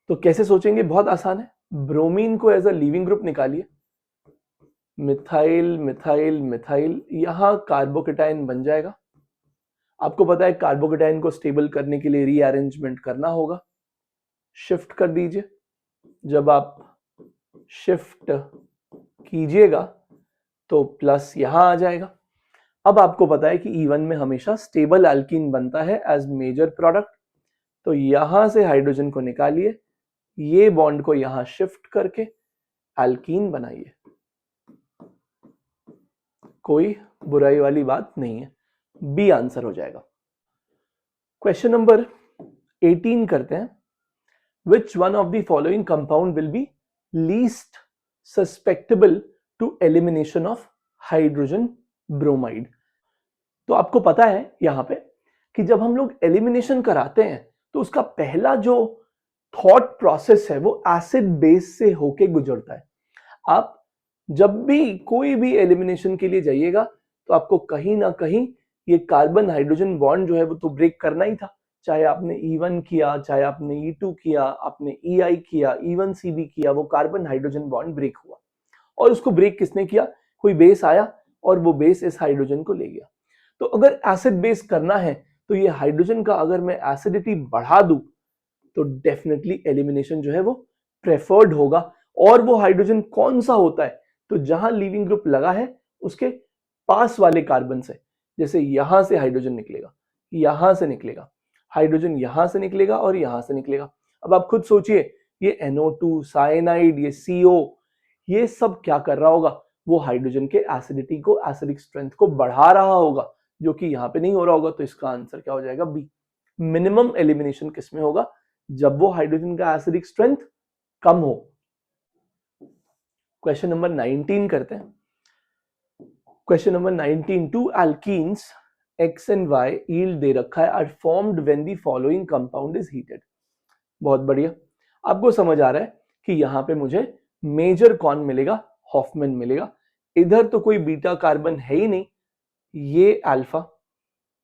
तो कैसे सोचेंगे, बहुत आसान है। ब्रोमीन को एज अ लीविंग ग्रुप निकालिए, मिथाइल मिथाइल मिथाइल, यहां कार्बोकेटाइन बन जाएगा। आपको पता है कार्बोकेटाइन को स्टेबल करने के लिए रीअरेंजमेंट करना होगा, शिफ्ट कर दीजिए। जब आप शिफ्ट कीजिएगा तो प्लस यहां आ जाएगा। अब आपको पता है कि E1 में हमेशा स्टेबल एल्कीन बनता है एज मेजर प्रोडक्ट, तो यहां से हाइड्रोजन को निकालिए, ये बॉन्ड को यहां शिफ्ट करके एल्कीन बनाइए। कोई बुराई वाली बात नहीं है, बी आंसर हो जाएगा। क्वेश्चन नंबर 18 करते हैं। Which one of the following compound will be least susceptible to elimination of hydrogen bromide? तो आपको पता है यहां पे कि जब हम लोग एलिमिनेशन कराते हैं तो उसका पहला जो थॉट प्रोसेस है वो एसिड बेस से होके गुजरता है। आप जब भी कोई भी एलिमिनेशन के लिए जाइएगा तो आपको कहीं ना कहीं ये कार्बन हाइड्रोजन बॉन्ड जो है वो तो ब्रेक करना ही था, चाहे आपने E1 किया, चाहे आपने E2 किया, आपने EI किया, E1CB किया, वो कार्बन हाइड्रोजन बॉन्ड ब्रेक हुआ। और उसको ब्रेक किसने किया, कोई बेस आया और वो बेस इस हाइड्रोजन को ले गया। तो अगर एसिड बेस करना है तो ये हाइड्रोजन का अगर मैं एसिडिटी बढ़ा दूं तो डेफिनेटली एलिमिनेशन जो है वो प्रेफर्ड होगा। और वो हाइड्रोजन कौन सा होता है, तो जहां लीविंग ग्रुप लगा है उसके पास वाले कार्बन से, जैसे यहां से हाइड्रोजन निकलेगा, यहां से निकलेगा हाइड्रोजन, यहां से निकलेगा और यहां से निकलेगा। अब आप खुद सोचिए, ये NO2 साइनाइड, ये CO, ये सब क्या कर रहा होगा, वो हाइड्रोजन के एसिडिटी को, एसिडिक स्ट्रेंथ को बढ़ा रहा होगा, जो कि यहां पे नहीं हो रहा होगा। तो इसका आंसर क्या हो जाएगा, बी। मिनिमम एलिमिनेशन किसमें होगा, जब वो हाइड्रोजन का एसिडिक स्ट्रेंथ कम हो। क्वेश्चन नंबर 19 करते हैं। Question number 19, two alkenes X and Y yield दे रखा है are formed when the following compound is heated. बहुत बढ़िया, आपको समझ आ रहा है कि यहां पे मुझे मेजर कौन मिलेगा, हॉफमैन मिलेगा। इधर तो कोई बीटा कार्बन है ही नहीं, ये अल्फा,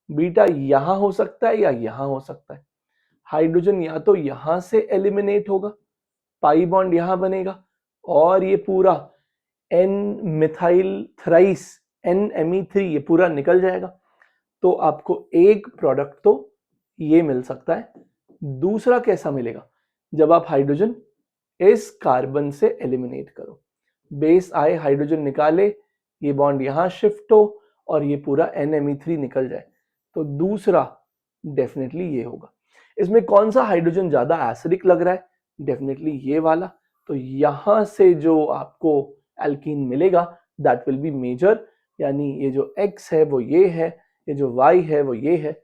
बीटा यहां हो सकता है या यहां हो सकता है। हाइड्रोजन या तो यहां से एलिमिनेट होगा, पाई बॉन्ड यहां बनेगा और ये पूरा एन मिथाइल थ्राइस NMe3 ये पूरा निकल जाएगा। तो आपको एक प्रोडक्ट तो ये मिल सकता है। दूसरा कैसा मिलेगा, जब आप हाइड्रोजन इस कार्बन से एलिमिनेट करो, बेस आए, हाइड्रोजन निकाले, ये बॉन्ड यहां शिफ्ट हो और ये पूरा NMe3 निकल जाए, तो दूसरा डेफिनेटली ये होगा। इसमें कौन सा हाइड्रोजन ज्यादा एसिडिक लग रहा है, डेफिनेटली ये वाला। तो यहां से जो आपको एल्कीन मिलेगा दैट विल बी मेजर, यानी ये जो X है वो ये है, ये जो Y है वो ये है।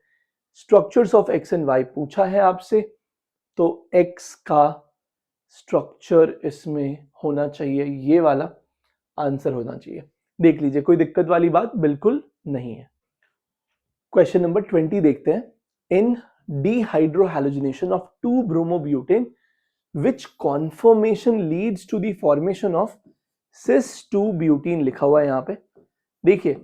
Structures of X and Y पूछा है आपसे, तो X का स्ट्रक्चर इसमें होना चाहिए ये वाला, आंसर होना चाहिए। देख लीजिए, कोई दिक्कत वाली बात बिल्कुल नहीं है। क्वेश्चन नंबर 20 देखते हैं। इन डिहाइड्रोहैलोजिनेशन of 2-bromobutane which conformation leads to the formation of cis-2-butene लिखा हुआ है यहाँ पे। देखिए,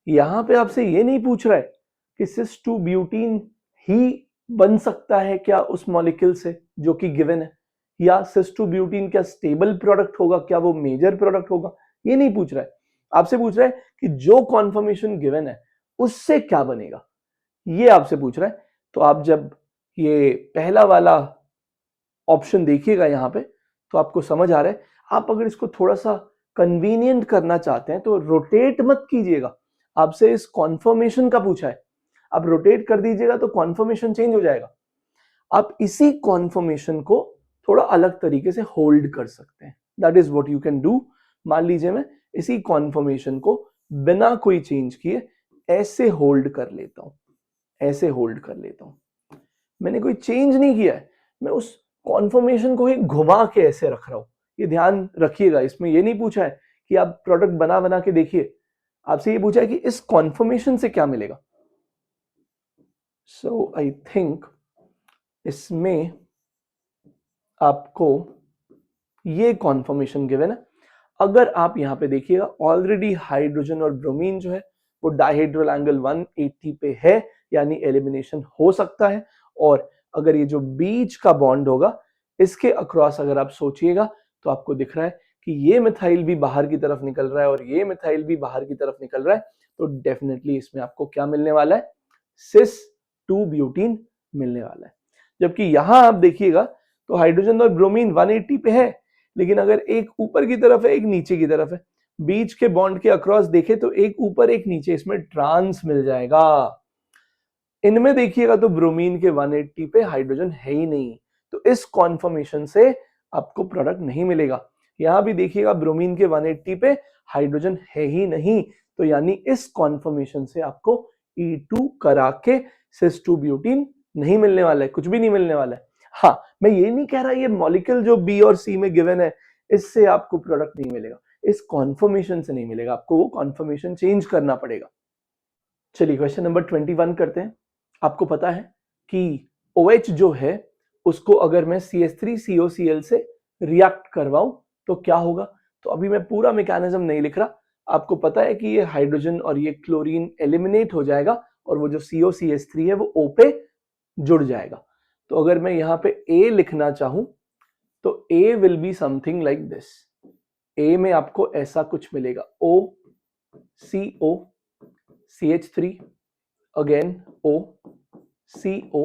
यहाँ पे आपसे ये नहीं पूछ रहा है कि cis-2-butene ही बन सकता है क्या उस मॉलिक्यूल से जो कि गिवन है, या cis-2-butene क्या स्टेबल प्रोडक्ट होगा, क्या वो मेजर प्रोडक्ट होगा, ये नहीं पूछ रहा है। आपसे पूछ रहा है कि जो कॉन्फर्मेशन गिवन है उससे क्या बनेगा, ये आपसे पूछ रहा है। तो आप जब ये पहला वाला ऑप्शन देखिएगा यहाँ पे, तो आपको समझ आ रहा है। आप अगर इसको थोड़ा सा कन्वीनियंट करना चाहते हैं तो रोटेट मत कीजिएगा, आपसे इस कॉन्फर्मेशन का पूछा है, आप रोटेट कर दीजिएगा तो कॉन्फर्मेशन चेंज हो जाएगा। आप इसी कॉन्फर्मेशन को थोड़ा अलग तरीके से होल्ड कर सकते हैं, that is what you can do. मान लीजिए मैं इसी कॉन्फर्मेशन को बिना कोई चेंज किए ऐसे होल्ड कर लेता हूं, ऐसे होल्ड कर लेता हूं, मैंने कोई चेंज नहीं किया है, मैं उस कॉन्फर्मेशन को ही घुमा के ऐसे रख रहा हूं। ये ध्यान रखिएगा, इसमें ये नहीं पूछा है कि आप प्रोडक्ट बना बना के देखिए, आपसे ये पूछा है कि इस कॉन्फर्मेशन से क्या मिलेगा। सो आई थिंक इसमें आपको ये कॉन्फर्मेशन गिवन है। अगर आप यहां पे देखिएगा, ऑलरेडी हाइड्रोजन और ब्रोमीन जो है वो डाइहेड्रल एंगल 180 पे है, यानी एलिमिनेशन हो सकता है। और अगर ये जो बीच का बॉन्ड होगा इसके अक्रॉस अगर आप सोचिएगा तो आपको दिख रहा है कि ये मिथाइल भी बाहर की तरफ निकल रहा है और ये मिथाइल भी बाहर की तरफ निकल रहा है, तो डेफिनेटली इसमें आपको क्या मिलने वाला है, cis-2-butene मिलने वाला है। जबकि यहां आप देखिएगा तो हाइड्रोजन और ब्रोमीन 180 पे है, लेकिन अगर एक ऊपर की तरफ है एक नीचे की तरफ है, बीच के बॉन्ड के अक्रॉस देखे तो एक ऊपर एक नीचे, इसमें ट्रांस मिल जाएगा। इनमें देखिएगा तो ब्रोमीन के 180 पे हाइड्रोजन है ही नहीं, तो इस कॉन्फर्मेशन से आपको प्रोडक्ट नहीं मिलेगा। यहां भी देखिएगा ब्रोमीन के 180 पे हाइड्रोजन है ही नहीं, तो यानी इस कॉन्फर्मेशन से आपको E2 करा के cis-2-butene नहीं मिलने वाला है, कुछ भी नहीं मिलने वाला है। हाँ, मैं ये नहीं कह रहा ये मॉलिक्यूल जो बी और सी में गिवन है इससे आपको प्रोडक्ट नहीं मिलेगा, इस कॉन्फर्मेशन से नहीं मिलेगा, आपको वो कॉन्फर्मेशन चेंज करना पड़ेगा। चलिए क्वेश्चन नंबर 21 करते हैं। आपको पता है कि OH जो है उसको अगर मैं CH3COCl से रिएक्ट करवाऊं तो क्या होगा। तो अभी मैं पूरा मैकेनिज्म नहीं लिख रहा, आपको पता है कि ये हाइड्रोजन और ये क्लोरीन एलिमिनेट हो जाएगा और वो जो COCH3 है वो O पे जुड़ जाएगा। तो अगर मैं यहाँ पे A लिखना चाहूं तो A will be something like this. A में आपको ऐसा कुछ मिलेगा, O CO CH3 again O CO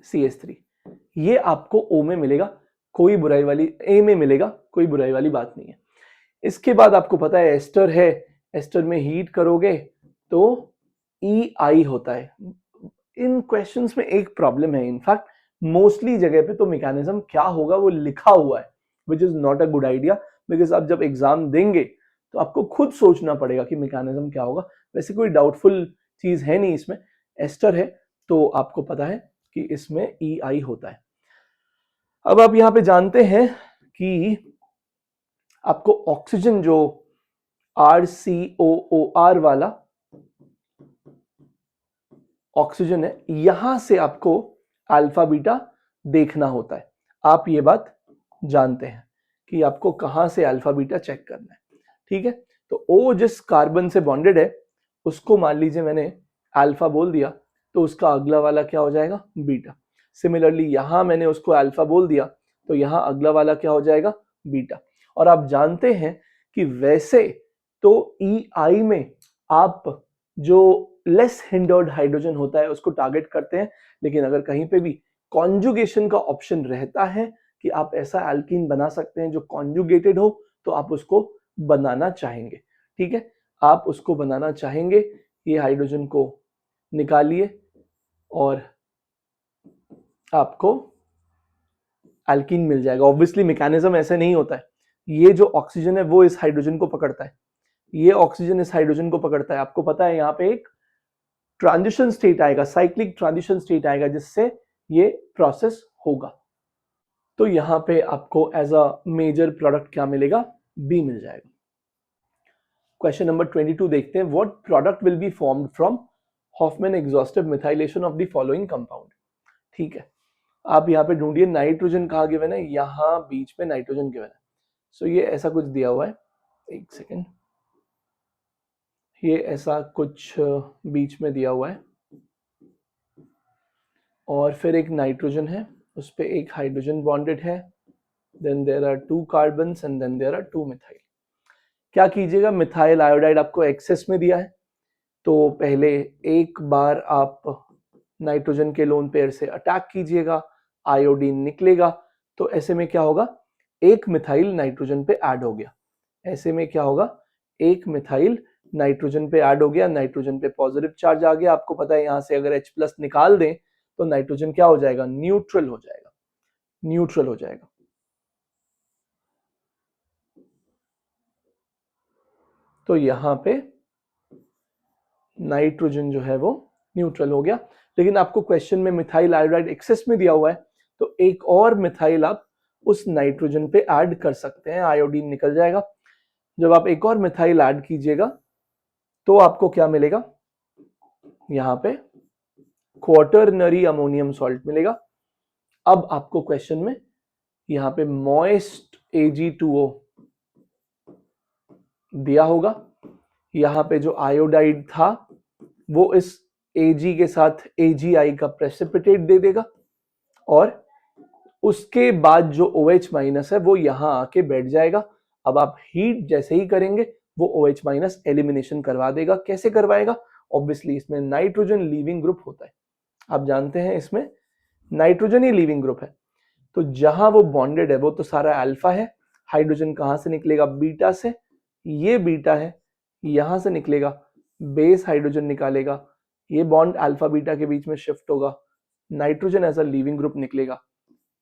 CH3, ये आपको O में मिलेगा, कोई बुराई वाली, A में मिलेगा, कोई बुराई वाली बात नहीं है। इसके बाद आपको पता है एस्टर है, एस्टर में हीट करोगे तो EI होता है। इन क्वेश्चंस में एक प्रॉब्लम है, इनफैक्ट मोस्टली जगह पे तो मैकेनिज्म क्या होगा वो लिखा हुआ है, which is not a good idea, because आप जब एग्जाम देंगे तो आपको खुद सोचना पड़ेगा कि मैकेनिज्म क्या होगा। वैसे कोई डाउटफुल चीज है नहीं इसमें, एस्टर है तो आपको पता है कि इसमें EI होता है। अब आप यहां पे जानते हैं कि आपको ऑक्सीजन जो RCOOR वाला ऑक्सीजन है, यहां से आपको अल्फा बीटा देखना होता है। आप ये बात जानते हैं कि आपको कहां से अल्फा बीटा चेक करना है, ठीक है। तो O जिस कार्बन से बॉन्डेड है उसको मान लीजिए मैंने अल्फा बोल दिया, तो उसका अगला वाला क्या हो जाएगा, बीटा। सिमिलरली यहां मैंने उसको अल्फा बोल दिया, तो यहां अगला वाला क्या हो जाएगा, बीटा। और आप जानते हैं कि वैसे तो EI में आप जो लेस हिंडर्ड हाइड्रोजन होता है उसको टारगेट करते हैं, लेकिन अगर कहीं पे भी कॉन्जुगेशन का ऑप्शन रहता है कि आप ऐसा एल्कीन बना सकते हैं जो कॉन्जुगेटेड हो, तो आप उसको बनाना चाहेंगे, ठीक है। आप उसको बनाना चाहेंगे, ये हाइड्रोजन को निकालिए और आपको एल्कीन मिल जाएगा। ऑब्वियसली मैकेनिज्म ऐसे नहीं होता है, ये जो ऑक्सीजन है वो इस हाइड्रोजन को पकड़ता है, ये ऑक्सीजन इस हाइड्रोजन को पकड़ता है। आपको पता है यहाँ पे एक ट्रांजिशन स्टेट आएगा, साइक्लिक ट्रांजिशन स्टेट आएगा जिससे ये प्रोसेस होगा। तो यहाँ पे आपको एज अ मेजर प्रोडक्ट क्या मिलेगा, बी मिल जाएगा। क्वेश्चन नंबर 22 देखते हैं, what product will be formed from Hofmann exhaustive methylation of the following compound. ठीक है, आप यहाँ पे ढूंढिए नाइट्रोजन कहाँ गिवन है, यहाँ बीच में नाइट्रोजन गिवन है। सो ये ऐसा कुछ दिया हुआ है, एक सेकेंड, ये ऐसा कुछ बीच में दिया हुआ है और फिर एक नाइट्रोजन है, उस पर एक हाइड्रोजन बॉन्डेड है, then there are 2 carbons and then there are 2 methyl. क्या कीजिएगा, मिथाइल आयोडाइड आपको एक्सेस में दिया है, तो पहले एक बार आप नाइट्रोजन के लोन पेयर से अटैक कीजिएगा, आयोडीन निकलेगा, तो ऐसे में क्या होगा, एक मिथाइल नाइट्रोजन पे ऐड हो गया। ऐसे में क्या होगा, एक मिथाइल नाइट्रोजन पे ऐड हो गया, नाइट्रोजन पे पॉजिटिव चार्ज आ गया। आपको पता है यहां से अगर H+ निकाल दें तो नाइट्रोजन क्या हो जाएगा, न्यूट्रल हो जाएगा, न्यूट्रल हो जाएगा। तो यहां पे नाइट्रोजन जो है वो न्यूट्रल हो गया। लेकिन आपको क्वेश्चन में मिथाइल आयोडाइड एक्सेस में दिया हुआ है, तो एक और मिथाइल आप उस नाइट्रोजन पे ऐड कर सकते हैं, आयोडीन निकल जाएगा। जब आप एक और मिथाइल ऐड कीजिएगा तो आपको क्या मिलेगा, यहाँ पे क्वार्टरनरी अमोनियम सॉल्ट मिलेगा। अब आपको क्वेश्चन में यहाँ पे मॉइस्ट Ag2O दिया होगा, यहाँ पे जो आयोडाइड था वो इस Ag के साथ AgI का प्रेसिपिटेट दे देगा और उसके बाद जो OH- है वो यहाँ आके बैठ जाएगा। अब आप हीट जैसे ही करेंगे वो OH- एलिमिनेशन करवा देगा। कैसे करवाएगा, ऑब्वियसली इसमें नाइट्रोजन लीविंग ग्रुप होता है, आप जानते हैं इसमें नाइट्रोजन ही लीविंग ग्रुप है। तो जहां वो बॉन्डेड है वो तो सारा अल्फा है, हाइड्रोजन कहां से निकलेगा, बीटा से, ये बीटा है, यहां से निकलेगा, बेस हाइड्रोजन निकालेगा, ये बॉन्ड अल्फा बीटा के बीच में शिफ्ट होगा, nitrogen as a leaving group निकलेगा।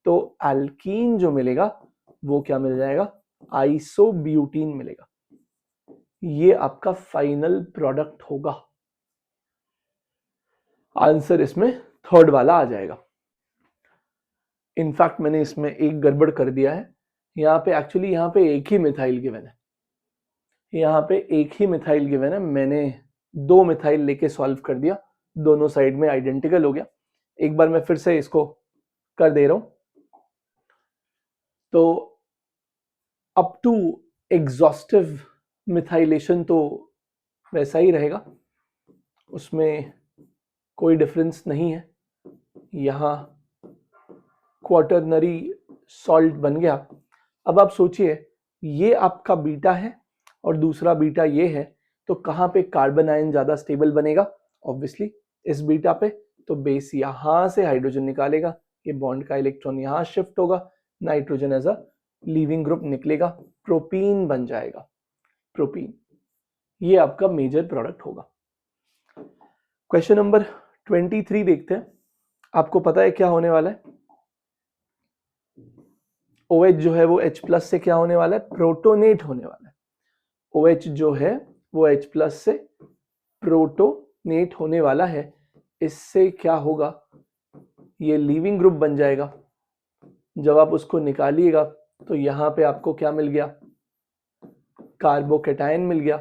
तो अल्कीन जो मिलेगा वो क्या मिल जाएगा, आइसोब्यूटीन मिलेगा। ये आपका फाइनल प्रोडक्ट होगा। आंसर इसमें थर्ड वाला आ जाएगा। इनफैक्ट मैंने इसमें एक गड़बड़ कर दिया है, यहाँ पे एक्चुअली यहाँ पे एक ही मिथाइल गिवन है, यहाँ पे एक ही मिथाइल गिवन है, मैंने 2 मिथाइल लेके सॉल्व कर दिया, दोनों साइड में आइडेंटिकल हो गया। एक बार मैं फिर से इसको कर दे रहा हूं, तो अप टू एग्जॉस्टिव मिथाइलेशन तो वैसा ही रहेगा, उसमें कोई डिफरेंस नहीं है। यहाँ क्वार्टरनरी सॉल्ट बन गया। अब आप सोचिए, ये आपका बीटा है और दूसरा बीटा ये है, तो कहाँ पे कार्बन आयन ज्यादा स्टेबल बनेगा, ऑब्वियसली इस बीटा पे। तो बेस यहां से हाइड्रोजन निकालेगा, ये बॉन्ड का इलेक्ट्रॉन यहां शिफ्ट होगा, nitrogen as a leaving group निकलेगा, प्रोपीन बन जाएगा, प्रोपीन। ये आपका मेजर प्रोडक्ट होगा। क्वेश्चन नंबर 23 देखते हैं। आपको पता है क्या होने वाला है, OH जो है वो H+ से क्या होने वाला है, प्रोटोनेट होने वाला है। OH जो है वो H+ से प्रोटोनेट होने वाला है। इससे क्या होगा, ये लीविंग ग्रुप बन जाएगा। जब आप उसको निकालिएगा तो यहाँ पे आपको क्या मिल गया, कार्बोकेटायन मिल गया।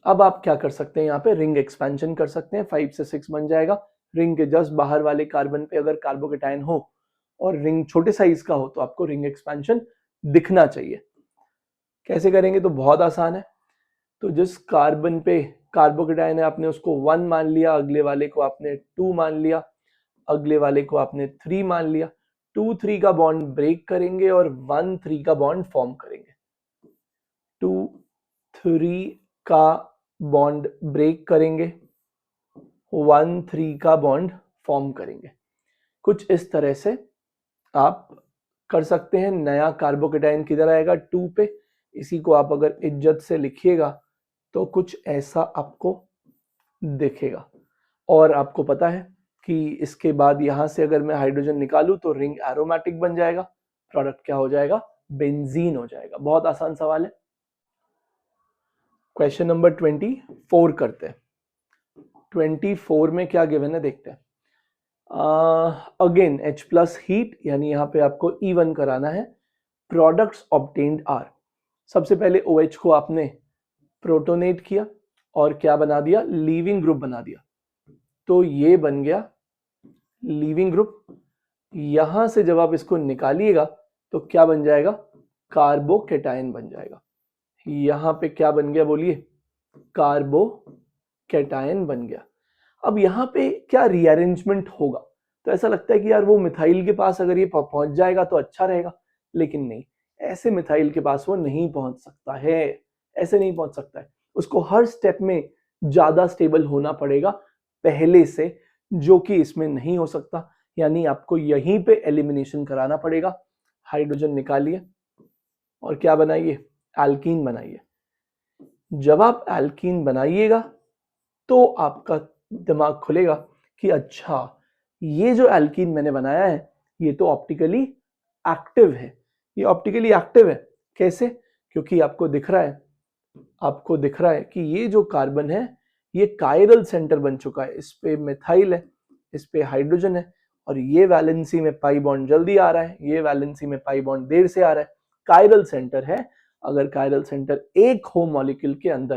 अब आप क्या कर सकते हैं, यहाँ पे रिंग एक्सपेंशन कर सकते हैं, 5 से 6 बन जाएगा। रिंग के जस्ट बाहर वाले कार्बन पे अगर कार्बोकेटायन हो और रिंग छोटे साइज का हो तो आपको रिंग एक्सपेंशन दिखना चाहिए। कैसे करेंगे, तो बहुत आसान है। तो जिस कार्बन पे कार्बोकेटायन है आपने उसको 1 मान लिया, अगले वाले को आपने 2 मान लिया, अगले वाले को आपने 3 मान लिया। 2-3 का बॉन्ड ब्रेक करेंगे और 1-3 का बॉन्ड फॉर्म करेंगे। 2-3 का बॉन्ड ब्रेक करेंगे, 1-3 का बॉन्ड फॉर्म करेंगे। कुछ इस तरह से आप कर सकते हैं। नया कार्बोकेटायन किधर आएगा, 2 पे। इसी को आप अगर इज्जत से लिखिएगा तो कुछ ऐसा आपको दिखेगा। और आपको पता है कि इसके बाद यहां से अगर मैं हाइड्रोजन निकालूं तो रिंग एरोमेटिक बन जाएगा, प्रोडक्ट क्या हो जाएगा, बेंजीन हो जाएगा। बहुत आसान सवाल है। क्वेश्चन नंबर 24 करते हैं। 24 में क्या गिवन है देखते हैं। अगेन H प्लस हीट, यानी यहाँ पे आपको E1 कराना है। प्रोडक्ट्स ऑब्टेन्ड आर, सबसे पहले OH को आपने प्रोटोनेट किया और क्या बना दिया, लीविंग ग्रुप बना दिया। तो ये बन गया लीविंग ग्रुप। यहां से जब आप इसको निकालिएगा तो क्या बन जाएगा, कार्बोकेटायन बन जाएगा। यहां पे क्या बन गया बोलिए, कार्बोकेटायन बन गया। अब यहाँ पे क्या रीअरेंजमेंट होगा, तो ऐसा लगता है कि यार वो मिथाइल के पास अगर ये पहुंच जाएगा तो अच्छा रहेगा, लेकिन नहीं, ऐसे मिथाइल के पास वो नहीं पहुंच सकता है, ऐसे नहीं पहुंच सकता है। उसको हर स्टेप में ज्यादा स्टेबल होना पड़ेगा पहले से, जो कि इसमें नहीं हो सकता। यानी आपको यहीं पे एलिमिनेशन कराना पड़ेगा। हाइड्रोजन निकालिए और क्या बनाइए, एल्कीन बनाइए। जब आप एल्कीन बनाइएगा तो आपका दिमाग खुलेगा कि अच्छा, ये जो एल्कीन मैंने बनाया है ये तो ऑप्टिकली एक्टिव है। ये ऑप्टिकली एक्टिव है कैसे, क्योंकि आपको दिख रहा है कि ये जो कार्बन है ये कायरल सेंटर बन चुका है। इस पे मिथाइल है, इस पे हाइड्रोजन है, और ये वैलेंसी में पाई बॉन्ड जल्दी आ रहा है, ये वैलेंसी में पाई बॉन्ड देर से आ रहा है। कायरल सेंटर है। अगर कायरल सेंटर एक हो मॉलिक्यूल के अंदर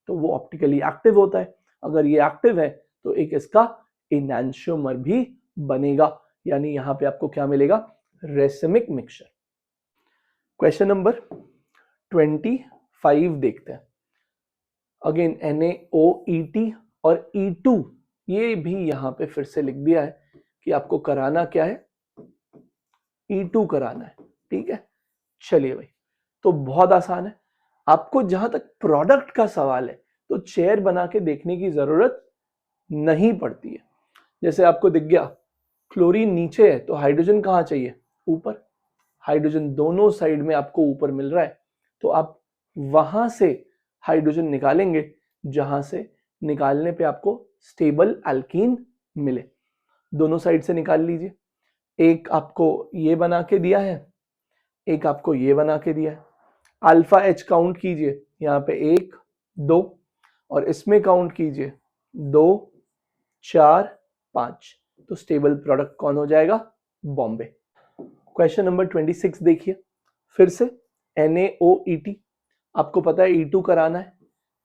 तो वो ऑप्टिकली एक्टिव होता है। अगर ये एक्टिव है तो एक इसका इनैंशियोमर भी बनेगा, यानी यहां पे आपको क्या मिलेगा, रेसिमिक मिक्सचर। क्वेश्चन नंबर 25 देखते हैं। अगेन NaOET और E2, ये भी यहां पे फिर से लिख दिया है कि आपको कराना क्या है, E2 कराना है। ठीक है, चलिए भाई, तो बहुत आसान है। आपको जहां तक प्रोडक्ट का सवाल है तो चेयर बना के देखने की जरूरत नहीं पड़ती है। जैसे आपको दिख गया क्लोरीन नीचे है तो हाइड्रोजन कहाँ चाहिए, ऊपर। हाइड्रोजन दोनों साइड में आपको ऊपर मिल रहा है, तो आप वहां से हाइड्रोजन निकालेंगे जहां से निकालने पे आपको स्टेबल एल्कीन मिले। दोनों साइड से निकाल लीजिए। एक आपको ये बना के दिया है, एक आपको ये बना के दिया है। अल्फा H काउंट कीजिए, यहाँ पे 1 2, और इसमें काउंट कीजिए 2 4 5। तो स्टेबल प्रोडक्ट कौन हो जाएगा, बॉम्बे। क्वेश्चन नंबर 26 देखिए फिर से। NaOET, आपको पता है E2 कराना है।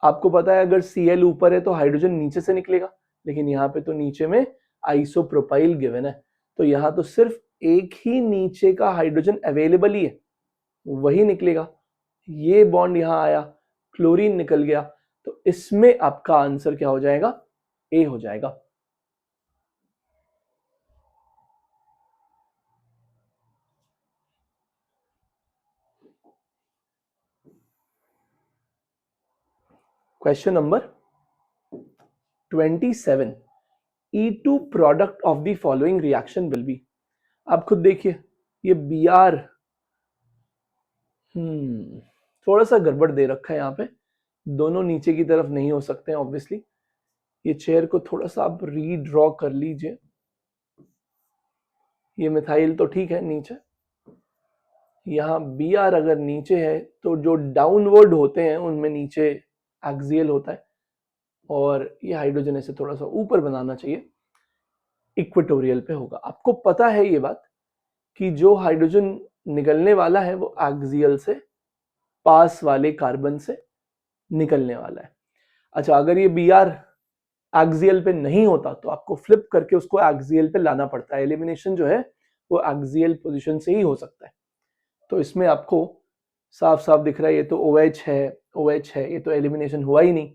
आपको पता है अगर Cl ऊपर है तो हाइड्रोजन नीचे से निकलेगा, लेकिन यहाँ पे तो नीचे में आइसोप्रोपाइल गिवन है, तो यहाँ तो सिर्फ एक ही नीचे का हाइड्रोजन अवेलेबल ही है, वही निकलेगा। ये बॉन्ड यहाँ आया, क्लोरीन निकल गया, तो इसमें आपका आंसर क्या हो जाएगा, ए हो जाएगा। Question number 27, E2 product of the following reaction will be. आप खुद देखिए, ये Br थोड़ा सा गड़बड़ दे रखा है, यहाँ पे दोनों नीचे की तरफ नहीं हो सकते हैं ऑब्वियसली। ये चेयर को थोड़ा सा आप रीड्रॉ कर लीजिए। ये मिथाइल तो ठीक है नीचे, यहाँ Br अगर नीचे है तो जो डाउनवर्ड होते हैं उनमें नीचे एक्सियल होता है, और ये हाइड्रोजन ऐसे थोड़ा सा ऊपर बनाना चाहिए, इक्वेटोरियल पे होगा। आपको पता है ये बात कि जो हाइड्रोजन निकलने वाला है वो एक्सियल से पास वाले कार्बन से निकलने वाला है। अच्छा, अगर ये बी आर एक्सियल पे नहीं होता तो आपको फ्लिप करके उसको एक्सियल पे लाना पड़ता है। एलिमिनेशन जो है वो एक्सियल पोजीशन से ही हो सकता है। तो इसमें आपको साफ साफ दिख रहा है, ये तो OH है, OH है, ये तो एलिमिनेशन हुआ ही नहीं।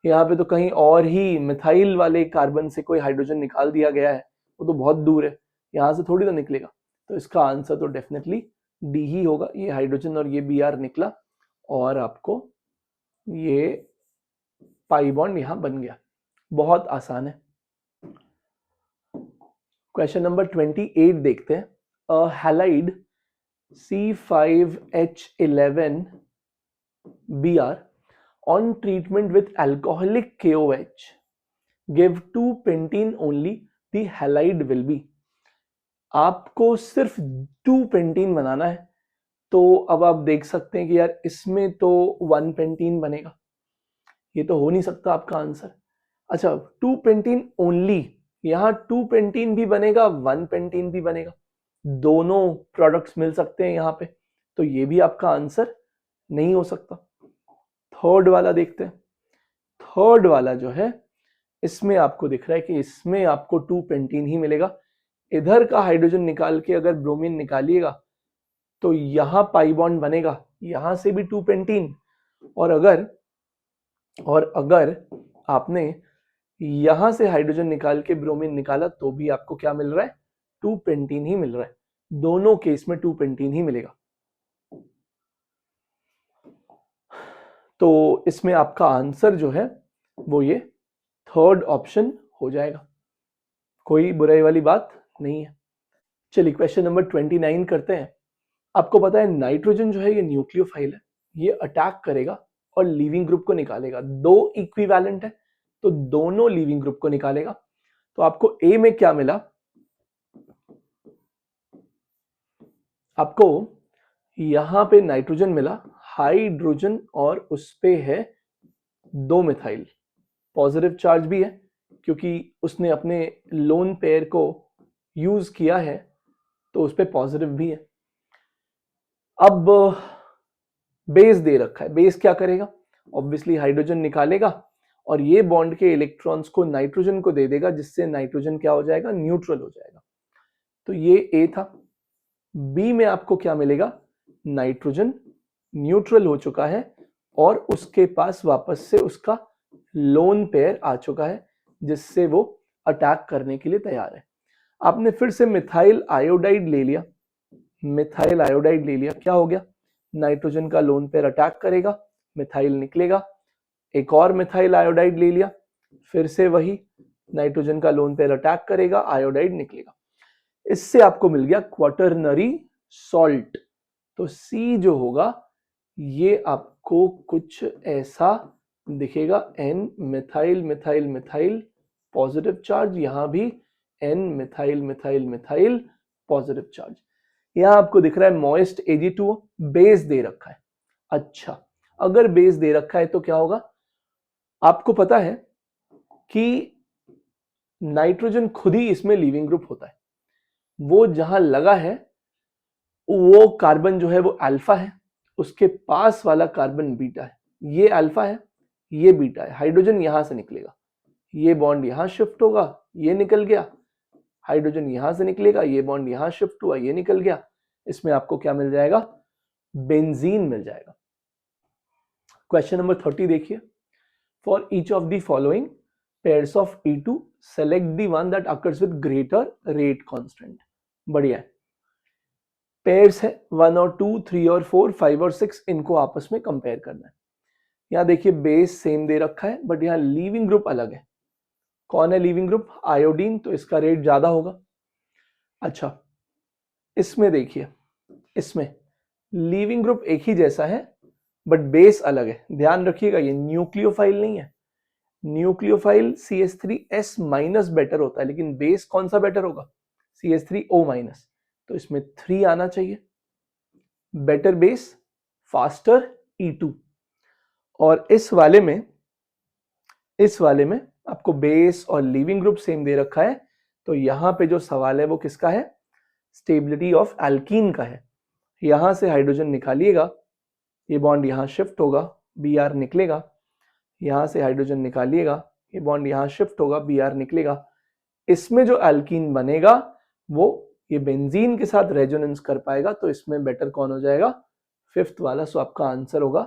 यहाँ पे तो कहीं और ही मिथाइल वाले कार्बन से कोई हाइड्रोजन निकाल दिया गया है, वो तो बहुत दूर है, यहाँ से थोड़ी ना निकलेगा। तो इसका आंसर तो डेफिनेटली डी ही होगा। ये हाइड्रोजन और ये बी आर निकला और आपको ये पाई बॉन्ड यहाँ बन गया। बहुत आसान है। क्वेश्चन नंबर 28 देखते हैं। अ halide C5H11Br on treatment with alcoholic KOH give 2 pentene only, the halide will be। आपको सिर्फ 2 पेंटीन बनाना है। तो अब आप देख सकते हैं कि यार इसमें तो 1 पेंटीन बनेगा, ये तो हो नहीं सकता आपका आंसर। अच्छा, 2 पेंटीन ओनली, यहाँ 2 पेंटीन भी बनेगा, 1 पेंटीन भी बनेगा, दोनों प्रोडक्ट्स मिल सकते हैं यहाँ पे, तो ये भी आपका आंसर नहीं हो सकता। थर्ड वाला देखते हैं। थर्ड वाला जो है इसमें आपको दिख रहा है कि इसमें आपको 2 पेंटीन ही मिलेगा। इधर का हाइड्रोजन निकाल के अगर ब्रोमीन निकालिएगा तो यहां पाई बॉन्ड बनेगा, यहां से भी 2 पेंटीन, और अगर आपने यहां से हाइड्रोजन निकाल के ब्रोमीन निकाला तो भी आपको क्या मिल रहा है, 2 पेंटीन ही मिल रहा है। दोनों केस में 2 पेंटीन ही मिलेगा। तो इसमें आपका आंसर जो है वो ये थर्ड ऑप्शन हो जाएगा, कोई बुराई वाली बात नहीं है। चलिए क्वेश्चन नंबर 29 करते हैं। आपको पता है नाइट्रोजन जो है ये न्यूक्लियोफाइल है, ये अटैक करेगा और लीविंग ग्रुप को निकालेगा। दो इक्विवेलेंट है तो दोनों लीविंग ग्रुप को निकालेगा। तो आपको ए में क्या मिला, आपको यहां पे नाइट्रोजन मिला, हाइड्रोजन, और उस पे है 2 मिथाइल, पॉजिटिव चार्ज भी है क्योंकि उसने अपने लोन पेयर को यूज किया है तो उस पे पॉजिटिव भी है। अब बेस दे रखा है, बेस क्या करेगा, ऑब्वियसली हाइड्रोजन निकालेगा और ये बॉन्ड के इलेक्ट्रॉन्स को नाइट्रोजन को दे देगा, जिससे नाइट्रोजन क्या हो जाएगा, न्यूट्रल हो जाएगा। तो ये ए था। बी में आपको क्या मिलेगा, नाइट्रोजन न्यूट्रल हो चुका है और उसके पास वापस से उसका लोन पेयर आ चुका है, जिससे वो अटैक करने के लिए तैयार है। आपने फिर से मिथाइल आयोडाइड ले लिया, मिथाइल आयोडाइड ले लिया, क्या हो गया, नाइट्रोजन का लोन पेयर अटैक करेगा, मिथाइल निकलेगा। एक और मिथाइल आयोडाइड ले लिया, फिर से वही नाइट्रोजन का लोन पेयर अटैक करेगा, आयोडाइड निकलेगा। इससे आपको मिल गया क्वाटरनरी सॉल्ट। तो सी जो होगा ये आपको कुछ ऐसा दिखेगा, N methyl methyl methyl positive charge, यहां भी N methyl methyl methyl positive charge. यहां आपको दिख रहा है मॉइस्ट Ag2O, बेस दे रखा है। अच्छा, अगर बेस दे रखा है तो क्या होगा, आपको पता है कि नाइट्रोजन खुद ही इसमें लीविंग ग्रुप होता है, वो जहां लगा है वो कार्बन जो है वो अल्फा है, उसके पास वाला कार्बन बीटा है, ये अल्फा है, ये बीटा है। हाइड्रोजन यहां से निकलेगा, ये बॉन्ड यहां शिफ्ट होगा, ये निकल गया, हाइड्रोजन यहां से निकलेगा, ये बॉन्ड यहां शिफ्ट हुआ, ये निकल गया। इसमें आपको क्या मिल जाएगा, बेंजीन मिल जाएगा। क्वेश्चन नंबर 30 देखिए। For each of the following pairs of E2 select the one that occurs with greater rate constant. बढ़िया है, पेयर्स है 1 और 2, 3 और 4, 5 और 6, इनको आपस में कंपेयर करना है। यहाँ देखिए बेस सेम दे रखा है बट यहाँ लीविंग ग्रुप अलग है। कौन है लीविंग ग्रुप, आयोडीन, तो इसका रेट ज्यादा होगा। अच्छा, इसमें देखिए, इसमें लीविंग ग्रुप एक ही जैसा है बट बेस अलग है। ध्यान रखिएगा ये न्यूक्लियोफाइल नहीं है। न्यूक्लियोफाइल CH3S माइनस बेटर होता है, लेकिन बेस कौन सा बेटर होगा, CH3O माइनस। तो इसमें 3 आना चाहिए, बेटर बेस, फास्टर E2। और इस वाले में आपको बेस और लीविंग ग्रुप सेम दे रखा है, तो यहां पे जो सवाल है वो किसका है, स्टेबिलिटी ऑफ एल्कीन का है। यहां से हाइड्रोजन निकालिएगा, ये बॉन्ड यहां शिफ्ट होगा, Br निकलेगा, यहाँ से हाइड्रोजन निकालिएगा, ये बॉन्ड यहाँ शिफ्ट होगा, Br निकलेगा, इसमें जो एल्कीन बनेगा वो ये बेंजीन के साथ रेजोनेंस कर पाएगा, तो इसमें बेटर कौन हो जाएगा, फिफ्थ वाला। सो आपका आंसर होगा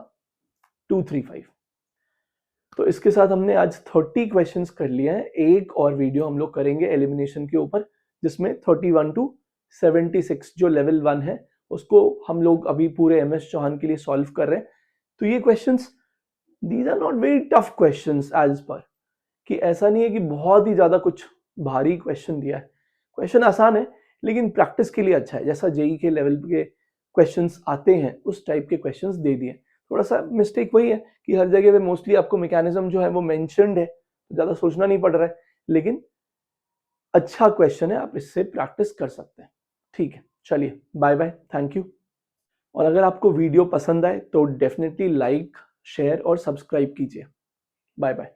235। तो इसके साथ हमने आज 30 क्वेश्चंस कर लिए हैं। एक और वीडियो हम लोग करेंगे एलिमिनेशन के ऊपर, जिसमें 31 टू 76 जो लेवल 1 है उसको हम लोग अभी पूरे MS चौहान के लिए सॉल्व कर रहे हैं। तो ये questions, these are not very tough questions as per, कि ऐसा नहीं है कि बहुत ही ज्यादा कुछ भारी क्वेश्चन दिया है। क्वेश्चन आसान है लेकिन प्रैक्टिस के लिए अच्छा है, जैसा जेई के लेवल के क्वेश्चंस आते हैं उस टाइप के क्वेश्चंस दे दिए। थोड़ा सा मिस्टेक वही है कि हर जगह पे मोस्टली आपको मैकेनिज्म जो है वो मेंशन्ड है, ज्यादा सोचना नहीं पड़ रहा है, लेकिन अच्छा क्वेश्चन है, आप इससे प्रैक्टिस कर सकते हैं। ठीक है, चलिए बाय बाय, थैंक यू। और अगर आपको वीडियो पसंद आए तो डेफिनेटली लाइक, शेयर और सब्सक्राइब कीजिए। Bye bye.